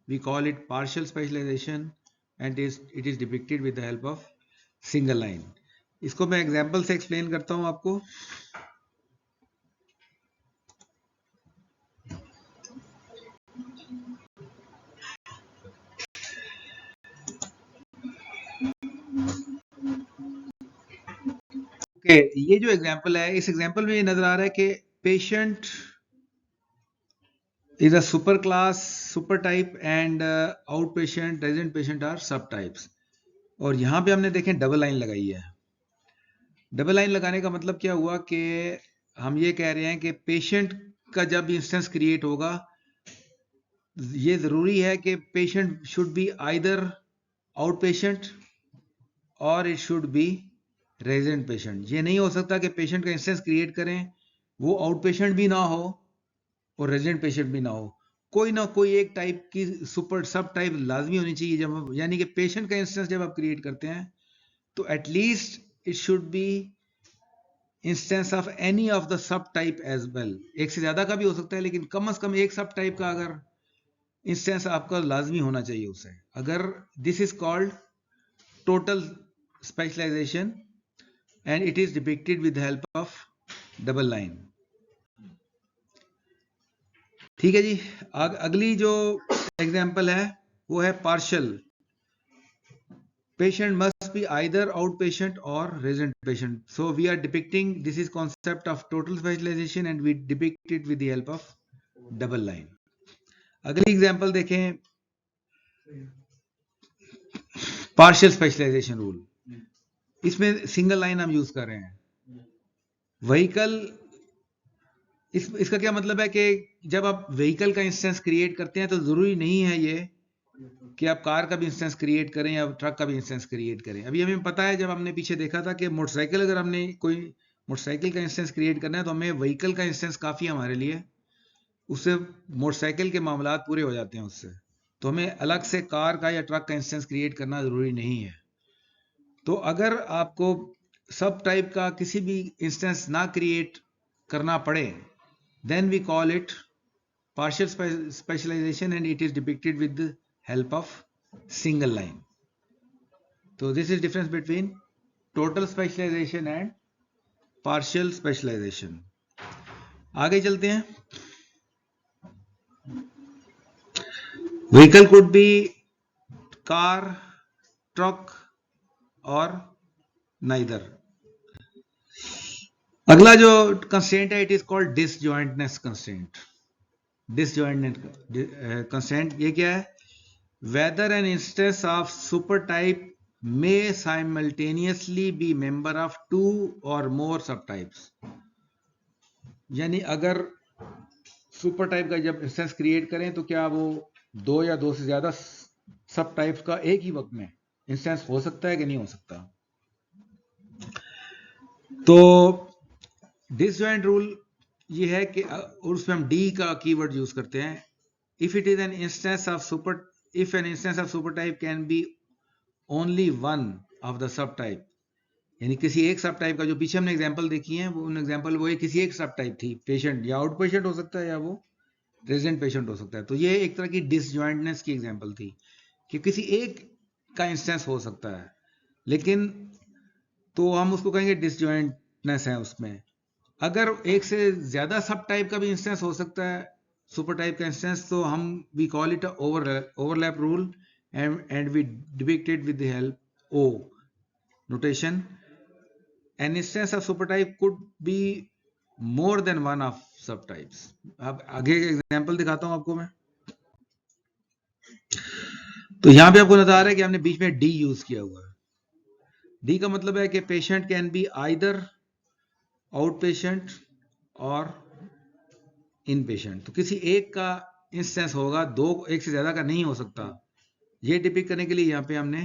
we call it partial specialization and it is depicted with the help of single line. इसको मैं example से explain करता हूं आपको। Okay, ये जो example है, इस एग्जांपल में ये नजर आ रहा है कि patient is a super class, super type and outpatient, resident patient are subtypes. और यहां पे हमने देखें डबल लाइन लगाई है। डबल लाइन लगाने का मतलब क्या हुआ कि हम ये कह रहे हैं कि पेशेंट का जब इंस्टेंस क्रिएट होगा, ये जरूरी है कि patient should be either out patient or it should be resident patient. ये नहीं हो सकता कि पेशेंट का इंस्टेंस क्रिएट करें, वो आउट पेशेंट भी ना हो और रेजिडेंट पेशेंट भी ना हो। कोई ना कोई एक टाइप की सुपर सब टाइप लाजमी होनी चाहिए। जब यानी कि पेशेंट का इंस्टेंस जब आप क्रिएट करते हैं तो at least it should be instance of any of the sub type as well. एक से ज्यादा का भी हो सकता है, लेकिन कम से कम एक सब टाइप का अगर इंस्टेंस आपका लाजमी होना चाहिए उसे। अगर this is called total specialization and it is depicted with the help of double line. ठीक है जी। अगली जो एग्जांपल है वो है partial. Patient must be either out patient और resident patient. So we are depicting this is concept of total specialization and we depict it with the help of double line. अगली एग्जांपल देखें, partial specialization rule. इसमें single line हम use कर रहे हैं। Vehicle, इसका क्या मतलब है कि जब आप व्हीकल का इंस्टेंस क्रिएट करते हैं तो जरूरी नहीं है ये कि आप कार का भी इंस्टेंस क्रिएट करें या ट्रक का भी इंस्टेंस क्रिएट करें। अभी हमें पता है, जब हमने पीछे देखा था कि मोटरसाइकिल, अगर हमने कोई मोटरसाइकिल का इंस्टेंस क्रिएट करना है तो हमें व्हीकल का इंस्टेंस काफी है हमारे लिए, उससे मोटरसाइकिल के मामलात पूरे हो जाते हैं उससे। तो हमें अलग से कार का या ट्रक का इंस्टेंस क्रिएट करना जरूरी नहीं है। तो अगर आपको सब टाइप का किसी भी इंस्टेंस ना क्रिएट करना पड़े, then we call it partial specialization and it is depicted with the help of single line. So this is difference between total specialization and partial specialization. आगे चलते हैं। Vehicle could be car, truck or neither. अगला जो constraint है, it is called disjointness constraint. Disjointness constraint ये क्या है? Whether an instance of super type may simultaneously be member of two or more subtypes। यानी अगर सुपर टाइप का जब इंस्टेंस क्रिएट करें तो क्या वो दो या दो से ज्यादा सब टाइप्स का एक ही वक्त में इंस्टेंस हो सकता है कि नहीं हो सकता? तो डिसजॉइंट रूल ये है कि उसमें हम डी का कीवर्ड यूज करते हैं। If it is an instance of super if N instance of super type can be only one of the sub type, यानी किसी एक सब टाइप का, जो पीछे हमने एग्जांपल देखी है वो उन एग्जांपल वो किसी एक सब टाइप थी, पेशेंट या आउट पेशेंट हो सकता है या वो रेजिडेंट पेशेंट हो सकता है। तो ये एक तरह की डिसजॉइंटनेस की एग्जांपल थी कि किसी एक का इंस्टेंस हो सकता है, लेकिन तो हम उसको कहेंगे डिसजॉइंटनेस है उसमें। अगर एक से ज्यादा सब टाइप का भी इंस्टेंस हो सकता है सुपर टाइप का इंस्टेंस, तो हम we call it overlap rule and we depict it with the help O notation. An instance of supertype could be more than one of subtypes। अब आगे एग्जांपल दिखाता हूं आपको मैं। तो यहां पे आपको नजर आ रहा है कि हमने बीच में डी यूज किया हुआ है। डी का मतलब है कि patient can be either out patient और इन पेशेंट। तो किसी एक का इंस्टेंस होगा, दो एक से ज्यादा का नहीं हो सकता। ये डिपिक्ट करने के लिए यहाँ पे हमने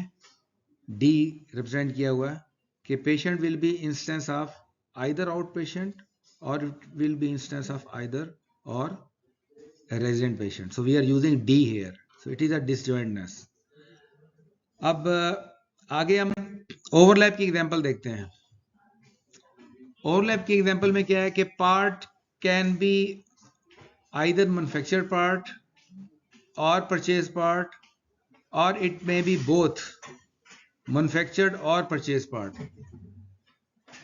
डी रिप्रेजेंट किया हुआ है कि patient will be instance of either out patient or it will be instance of either or resident patient. So we are using D here, so it is a disjointness. अब आगे हम overlap की example देखते हैं। Overlap की example में क्या है कि part can be either manufactured part और परचेज पार्ट और it may be both manufactured और परचेज पार्ट।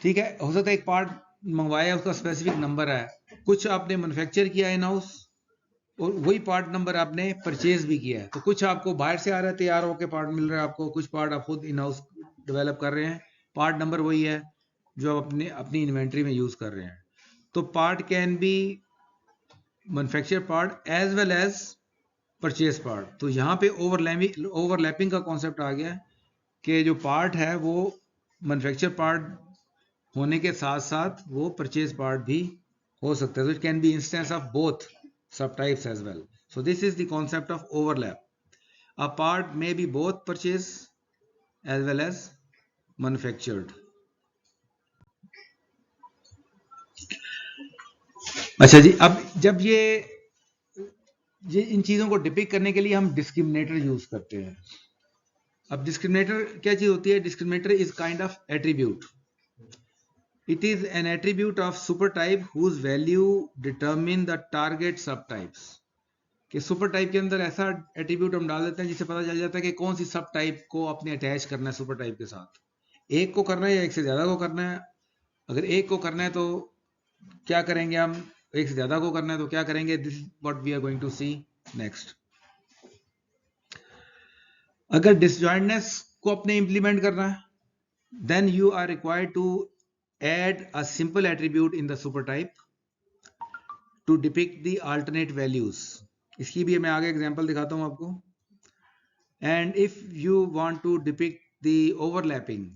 ठीक है, हो सकता है एक पार्ट मंगवाया उसका स्पेसिफिक नंबर है, कुछ आपने मैन्युफैक्चर किया इन हाउस और वही पार्ट नंबर आपने परचेज भी किया है। तो कुछ आपको बाहर से आ रहा है, तैयार होकर पार्ट मिल रहा है आपको, कुछ पार्ट आप खुद इन हाउस डेवलप कर रहे हैं, पार्ट नंबर वही है जो आप अपनी इन्वेंट्री में यूज कर रहे हैं। तो part can be manufacture part as well as purchase part. तो यहाँ पे ओवरलैपिंग का कॉन्सेप्ट आ गया कि जो पार्ट है वो मैन्युफैक्चर पार्ट होने के साथ साथ वो परचेज पार्ट भी हो सकता है। तो it can be instance of both sub types as well. So this is the concept of overlap. A part may be both purchase as well as manufactured. अच्छा जी, अब जब ये इन चीजों को डिपिक्ट करने के लिए हम डिस्क्रिमिनेटर यूज करते हैं। अब डिस्क्रिमिनेटर क्या चीज होती है? Discriminator is kind of attribute. It is an attribute of supertype whose value determine the target subtypes। कि सुपर टाइप के अंदर ऐसा एट्रीब्यूट हम डाल देते हैं जिससे पता चल जाता है कि कौन सी सब टाइप को अपने अटैच करना है सुपर टाइप के साथ। एक को करना है या एक से ज्यादा को करना है? अगर एक को करना है तो क्या करेंगे हम? एक से ज्यादा को करना है तो क्या करेंगे? This is what we are going to see next. अगर डिसजॉइंटनेस को अपने इंप्लीमेंट करना है, then you are required to add a simple attribute in the supertype to depict the alternate values। इसकी भी मैं आगे एग्जांपल दिखाता हूं आपको। and if you want to depict the overlapping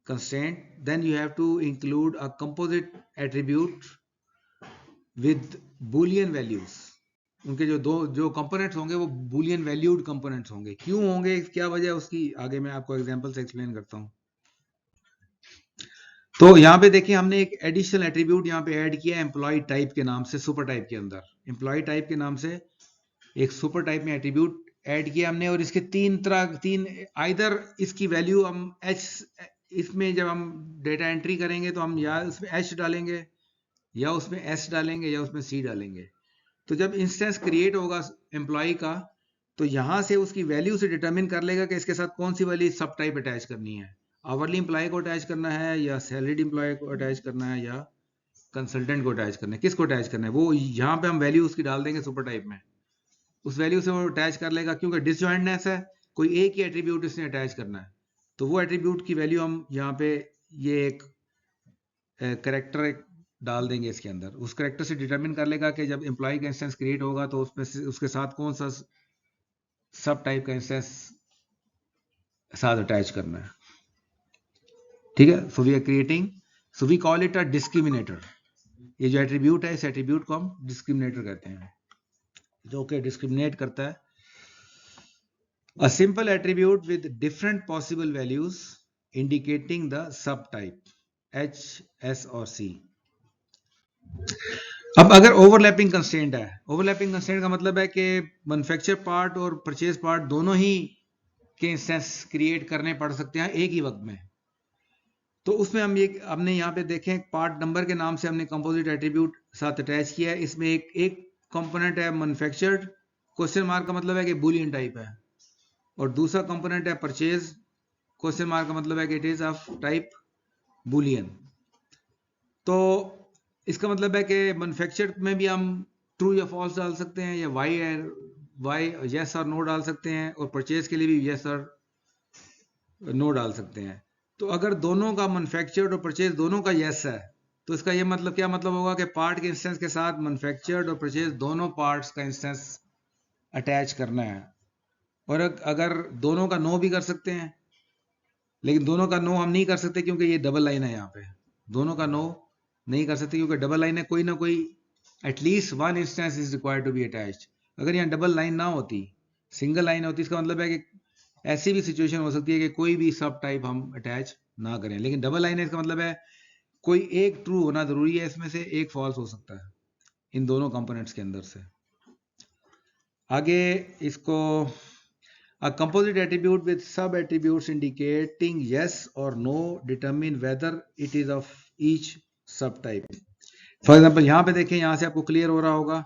constraint, then you have to include a composite attribute with boolean values। उनके जो components होंगे वो boolean valued कंपोनेंट्स होंगे। क्यों होंगे, क्या वजह उसकी, आगे मैं आपको एग्जांपल से एक्सप्लेन करता हूं। तो यहाँ पे देखिए हमने एक एडिशनल एट्रीब्यूट यहाँ पे ऐड किया एम्प्लॉय टाइप के नाम से। सुपर टाइप के अंदर एम्प्लॉय टाइप के नाम से एक सुपर टाइप में एट्रीब्यूट ऐड किया हमने, और इसके तीन आइदर इसकी वैल्यू हम एच, इसमें जब हम डेटा एंट्री करेंगे तो हम या उसमें एच डालेंगे या उसमें एस डालेंगे या उसमें सी डालेंगे। तो जब इंस्टेंस क्रिएट होगा एम्प्लॉय का, तो यहां से उसकी वैल्यू से डिटरमिन कर लेगा कि इसके साथ कौन सी वाली सब टाइप अटैच करनी है। आवरली एम्प्लॉय को अटैच करना है या सैलरीड एम्प्लॉय को अटैच करना है या कंसल्टेंट को अटैच करना है, किसको अटैच करना है, वो यहाँ पे हम वैल्यू उसकी डाल देंगे सुपर टाइप में, उस वैल्यू से वो अटैच कर लेगा, क्योंकि डिसजॉइंटनेस है, कोई एक ही एट्रीब्यूट इसने अटैच करना है, तो वो एट्रीब्यूट की वैल्यू हम यहाँ पे ये एक करेक्टर डाल देंगे इसके अंदर, उस करेक्टर से डिटरमिन कर लेगा कि जब एम्प्लॉय का इंस्टेंस क्रिएट होगा तो उसमें से उसके साथ कौन सा सब टाइप का इंस्टेंस साथ अटैच करना है, ठीक है। So we are creating, so we call it a discriminator, ये जो एट्रीब्यूट है इस एट्रीब्यूट को हम डिस्क्रिमिनेटर कहते हैं, जो कि डिस्क्रिमिनेट करता है a simple attribute with different possible values indicating the subtype H, S और C। अब अगर ओवरलैपिंग कंस्ट्रेंट है, ओवरलैपिंग कंस्ट्रेंट का मतलब है कि मैन्युफैक्चर पार्ट और परचेज पार्ट दोनों ही के इंस्टेंस क्रिएट करने पड़ सकते हैं एक ही वक्त में, तो उसमें हम ये हमने यहाँ पे देखें पार्ट नंबर के नाम से हमने कंपोजिट एट्रीब्यूट साथ अटैच किया है, इसमें एक कंपोनेंट है मैन्युफैक्चर्ड, क्वेश्चन मार्क का मतलब है कि बूलियन टाइप है, और दूसरा कंपोनेंट है परचेज, क्वेश्चन मार्क का मतलब है कि it is of type Boolean. तो इसका मतलब है कि मैन्युफैक्चर्ड में भी हम ट्रू या फॉल्स डाल सकते हैं, या वाई यस और नो डाल सकते हैं, और परचेज के लिए भी यस और नो डाल सकते हैं। तो अगर दोनों का मैन्युफैक्चर्ड और परचेज दोनों का यस है, तो इसका ये मतलब क्या मतलब होगा कि पार्ट के इंस्टेंस के साथ मैन्युफैक्चर्ड और परचेज दोनों पार्ट्स का इंस्टेंस अटैच करना है, और अगर दोनों का नो भी कर सकते हैं, लेकिन दोनों का नो हम नहीं कर सकते क्योंकि ये डबल लाइन है, यहाँ पे दोनों का नो नहीं कर सकते क्योंकि डबल लाइन है, कोई ना कोई at least one instance is required to be attached. अगर यहाँ डबल लाइन ना होती, सिंगल लाइन होती, इसका मतलब है कि ऐसी भी सिचुएशन हो सकती है कि कोई भी सब टाइप हम अटैच ना करें, लेकिन डबल लाइन है इसका मतलब है कोई एक ट्रू होना जरूरी है, इसमें से एक फॉल्स हो सकता है इन दोनों कंपोनेंट्स के अंदर से। आगे इसको a composite attribute with sub attributes indicating yes or no determine whether it is of each subtype। For example यहाँ पे देखें, यहाँ से आपको क्लियर हो रहा होगा,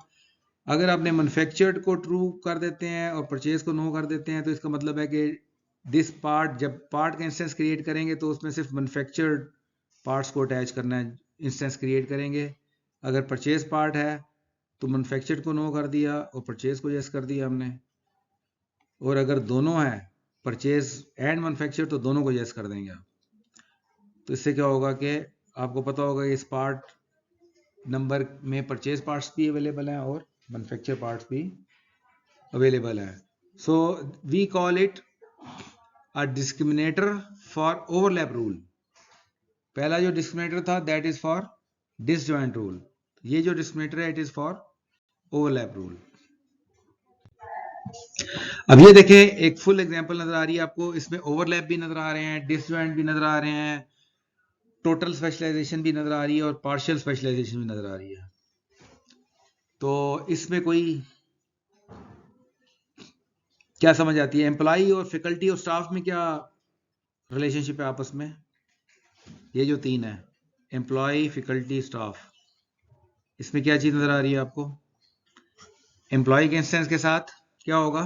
अगर आपने मैन्युफैक्चर्ड को ट्रू कर देते हैं और परचेज को नो कर देते हैं, तो इसका मतलब है कि दिस पार्ट, जब पार्ट का इंस्टेंस क्रिएट करेंगे तो उसमें सिर्फ मैन्युफैक्चर्ड पार्ट्स को अटैच करना है, इंस्टेंस क्रिएट करेंगे। अगर परचेज पार्ट है तो मैन्युफैक्चर्ड को नो कर दिया और परचेज को यस कर दिया हमने, और अगर दोनों है परचेज एंड मैन्युफैक्चर तो दोनों को यस कर देंगे आप। तो इससे क्या होगा कि आपको पता होगा कि इस पार्ट नंबर में परचेज पार्ट्स भी अवेलेबल हैं और मैन्युफैक्चर पार्ट्स भी अवेलेबल हैं। So we call it a discriminator for overlap rule. पहला जो डिस्क्रिमिनेटर था that is for disjoint rule, ये जो डिस्क्रिमिनेटर है it is for overlap rule. अब ये देखें, एक फुल एग्जांपल नजर आ रही है आपको, इसमें ओवरलैप भी नजर आ रहे हैं, डिसजॉइंट भी नजर आ रहे हैं, टोटल स्पेशलाइजेशन भी नजर आ रही है और पार्शियल स्पेशलाइजेशन भी नजर आ रही है। तो इसमें कोई क्या समझ आती है, एम्प्लॉय और फैकल्टी और स्टाफ में क्या रिलेशनशिप है आपस में? ये जो तीन है, एम्प्लॉय, फैकल्टी, स्टाफ, इसमें क्या चीज नजर आ रही है आपको? एम्प्लॉय के इंस्टेंस के साथ क्या होगा?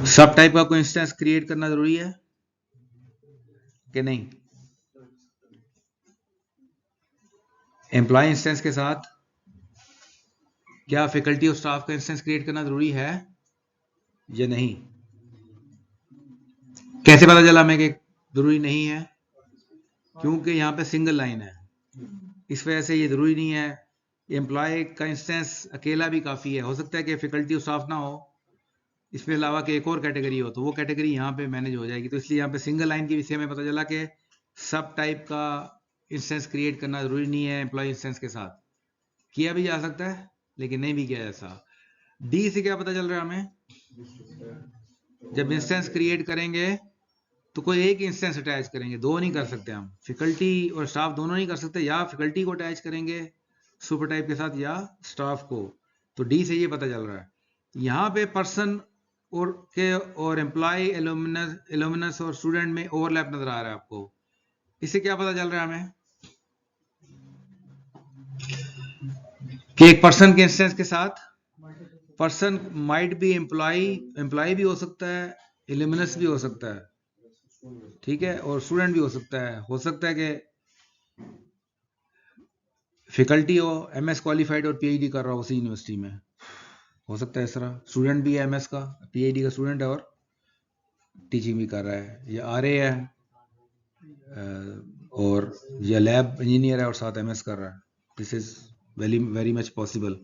सब टाइप का कोई इंस्टेंस क्रिएट करना जरूरी है कि नहीं? एम्प्लॉय इंस्टेंस के साथ क्या फैकल्टी और स्टाफ का इंस्टेंस क्रिएट करना जरूरी है या नहीं? कैसे पता चला हमें कि जरूरी नहीं है? क्योंकि यहाँ पे सिंगल लाइन है, इस वजह से ये जरूरी नहीं है। एम्प्लॉय का इंस्टेंस अकेला भी काफी है, हो सकता है कि फैकल्टी और स्टाफ ना हो, इसमें अलावा कि एक और कैटेगरी हो, तो वो कैटेगरी यहाँ पे मैनेज हो जाएगी। तो इसलिए यहाँ पे सिंगल लाइन के विषय में पता चला कि सब टाइप का इंस्टेंस क्रिएट करना जरूरी नहीं है एम्प्लॉय इंस्टेंस के साथ, किया भी जा सकता है लेकिन नहीं भी किया जा सकता। डी से क्या पता चल रहा है हमें? जब इंस्टेंस क्रिएट करेंगे तो कोई एक इंस्टेंस अटैच करेंगे, दो नहीं कर सकते हम, फैकल्टी और स्टाफ दोनों नहीं कर सकते, या फैकल्टी को अटैच करेंगे सुपर टाइप के साथ या स्टाफ को। तो डी से ये पता चल रहा है। यहाँ पे पर्सन और एम्प्लॉय, एलुमिनस और स्टूडेंट में ओवरलैप नजर आ रहा है आपको, इससे क्या पता चल रहा है हमें? कि एक पर्सन के इंस्टेंस के साथ पर्सन माइट बी एम्प्लॉय भी हो सकता है, एलुमिनस भी हो सकता है, ठीक है, और स्टूडेंट भी हो सकता है कि फैकल्टी हो, एमएस क्वालिफाइड और पीएचडी कर रहा हो उसी यूनिवर्सिटी में, हो सकता है इस तरह। स्टूडेंट भी है एमएस का, पीएचडी का स्टूडेंट है और टीचिंग भी कर रहा है, या आरए है और या लैब इंजीनियर है और साथ एमएस कर रहा है। This is very much possible.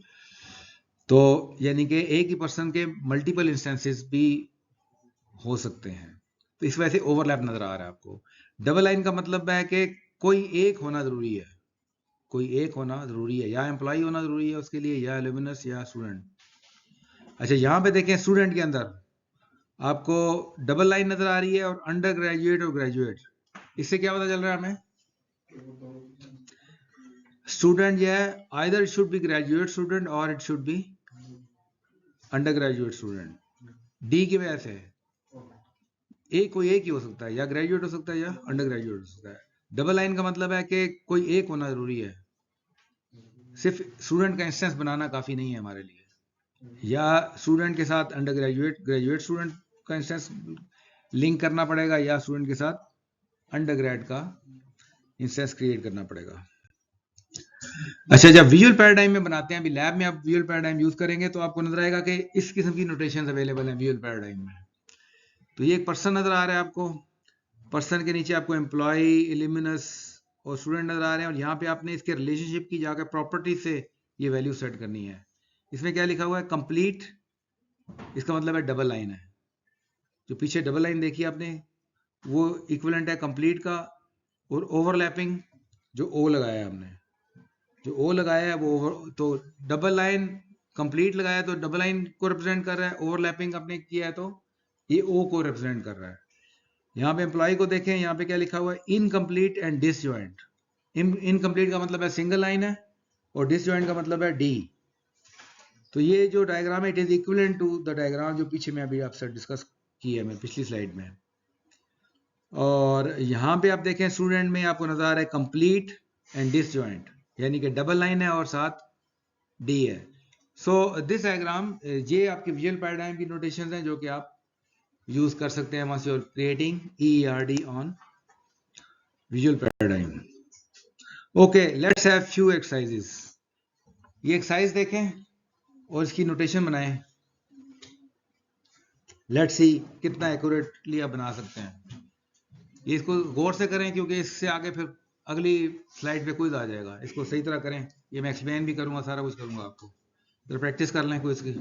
तो यानी कि एक ही पर्सन के मल्टीपल इंस्टेंसेस भी हो सकते हैं, तो इस वजह से ओवरलैप नजर आ रहा है आपको। डबल लाइन का मतलब है कि कोई एक होना जरूरी है, कोई एक होना जरूरी है, या एम्प्लॉय होना जरूरी है उसके लिए, या एल्यूमिनस या स्टूडेंट। अच्छा, यहां पे देखें स्टूडेंट के अंदर आपको डबल लाइन नजर आ रही है और अंडर ग्रेजुएट और ग्रेजुएट। इससे क्या पता चल रहा है हमें? स्टूडेंट जो है either it should be graduate student or it should be under graduate student. D की वजह से कोई एक ही हो सकता है, या ग्रेजुएट हो सकता है या अंडर ग्रेजुएट हो सकता है। डबल लाइन का मतलब है कि कोई एक होना जरूरी है, सिर्फ स्टूडेंट का इंस्टेंस बनाना काफी नहीं है हमारे लिए, या स्टूडेंट के साथ अंडर ग्रेजुएट स्टूडेंट का इंस्टेंस लिंक करना पड़ेगा, या स्टूडेंट के साथ अंडर ग्रेड का इंस्टेंस क्रिएट करना पड़ेगा। अच्छा, जब विजुअल पैराडाइम में बनाते हैं, अभी लैब में आप विजुअल पैराडाइम यूज करेंगे तो आपको नजर आएगा कि इस किस्म की नोटेशंस अवेलेबल हैं विजुअल पैराडाइम में। तो ये एक पर्सन नजर आ रहा है आपको, पर्सन के नीचे आपको एम्प्लॉय, इल्यूमिनस और स्टूडेंट नजर आ रहे हैं, और यहाँ पे आपने इसके रिलेशनशिप की जाकर प्रॉपर्टी से ये वैल्यू सेट करनी है। इसमें क्या लिखा हुआ है? कंप्लीट, इसका मतलब है डबल लाइन है। जो पीछे डबल लाइन देखी आपने वो इक्विवेलेंट है कंप्लीट का, और ओवरलैपिंग जो ओ लगाया है हमने, जो ओ लगाया है वो तो डबल लाइन कंप्लीट लगाया तो डबल लाइन को रिप्रेजेंट कर रहा है, ओवरलैपिंग आपने किया है तो ये ओ को रिप्रेजेंट कर रहा है। यहाँ पे एम्प्लॉय को देखें, यहाँ पे क्या लिखा हुआ है? Incomplete and disjoint. इनकम्प्लीट का मतलब है सिंगल लाइन है, और डिसजॉइंट का मतलब है डी। तो ये जो डायग्राम है it is equivalent to the diagram जो पीछे मैं अभी आपसे डिस्कस की है मैं पिछली स्लाइड में। और यहाँ पे आप देखें स्टूडेंट में आपको नजर आ रहा है कंप्लीट एंड डिसजॉइंट, यानी कि डबल लाइन है और साथ डी है। सो दिस डायग्राम, ये आपके विजुअल पैराडाइम की नोटेशंस हैं जो कि आप यूज कर सकते हैं once you're creating EERD on visual paradigm. Okay, let's have few exercises. ये एक्सरसाइज देखें और इसकी नोटेशन बनाएं। लेट्स सी कितना एक्यूरेटली आप बना सकते हैं। ये इसको गौर से करें क्योंकि इससे आगे फिर अगली स्लाइड पे क्विज आ जाएगा। इसको सही तरह करें, ये मैं एक्सप्लेन भी करूंगा, सारा कुछ करूंगा आपको, तो प्रैक्टिस कर लें क्विज की।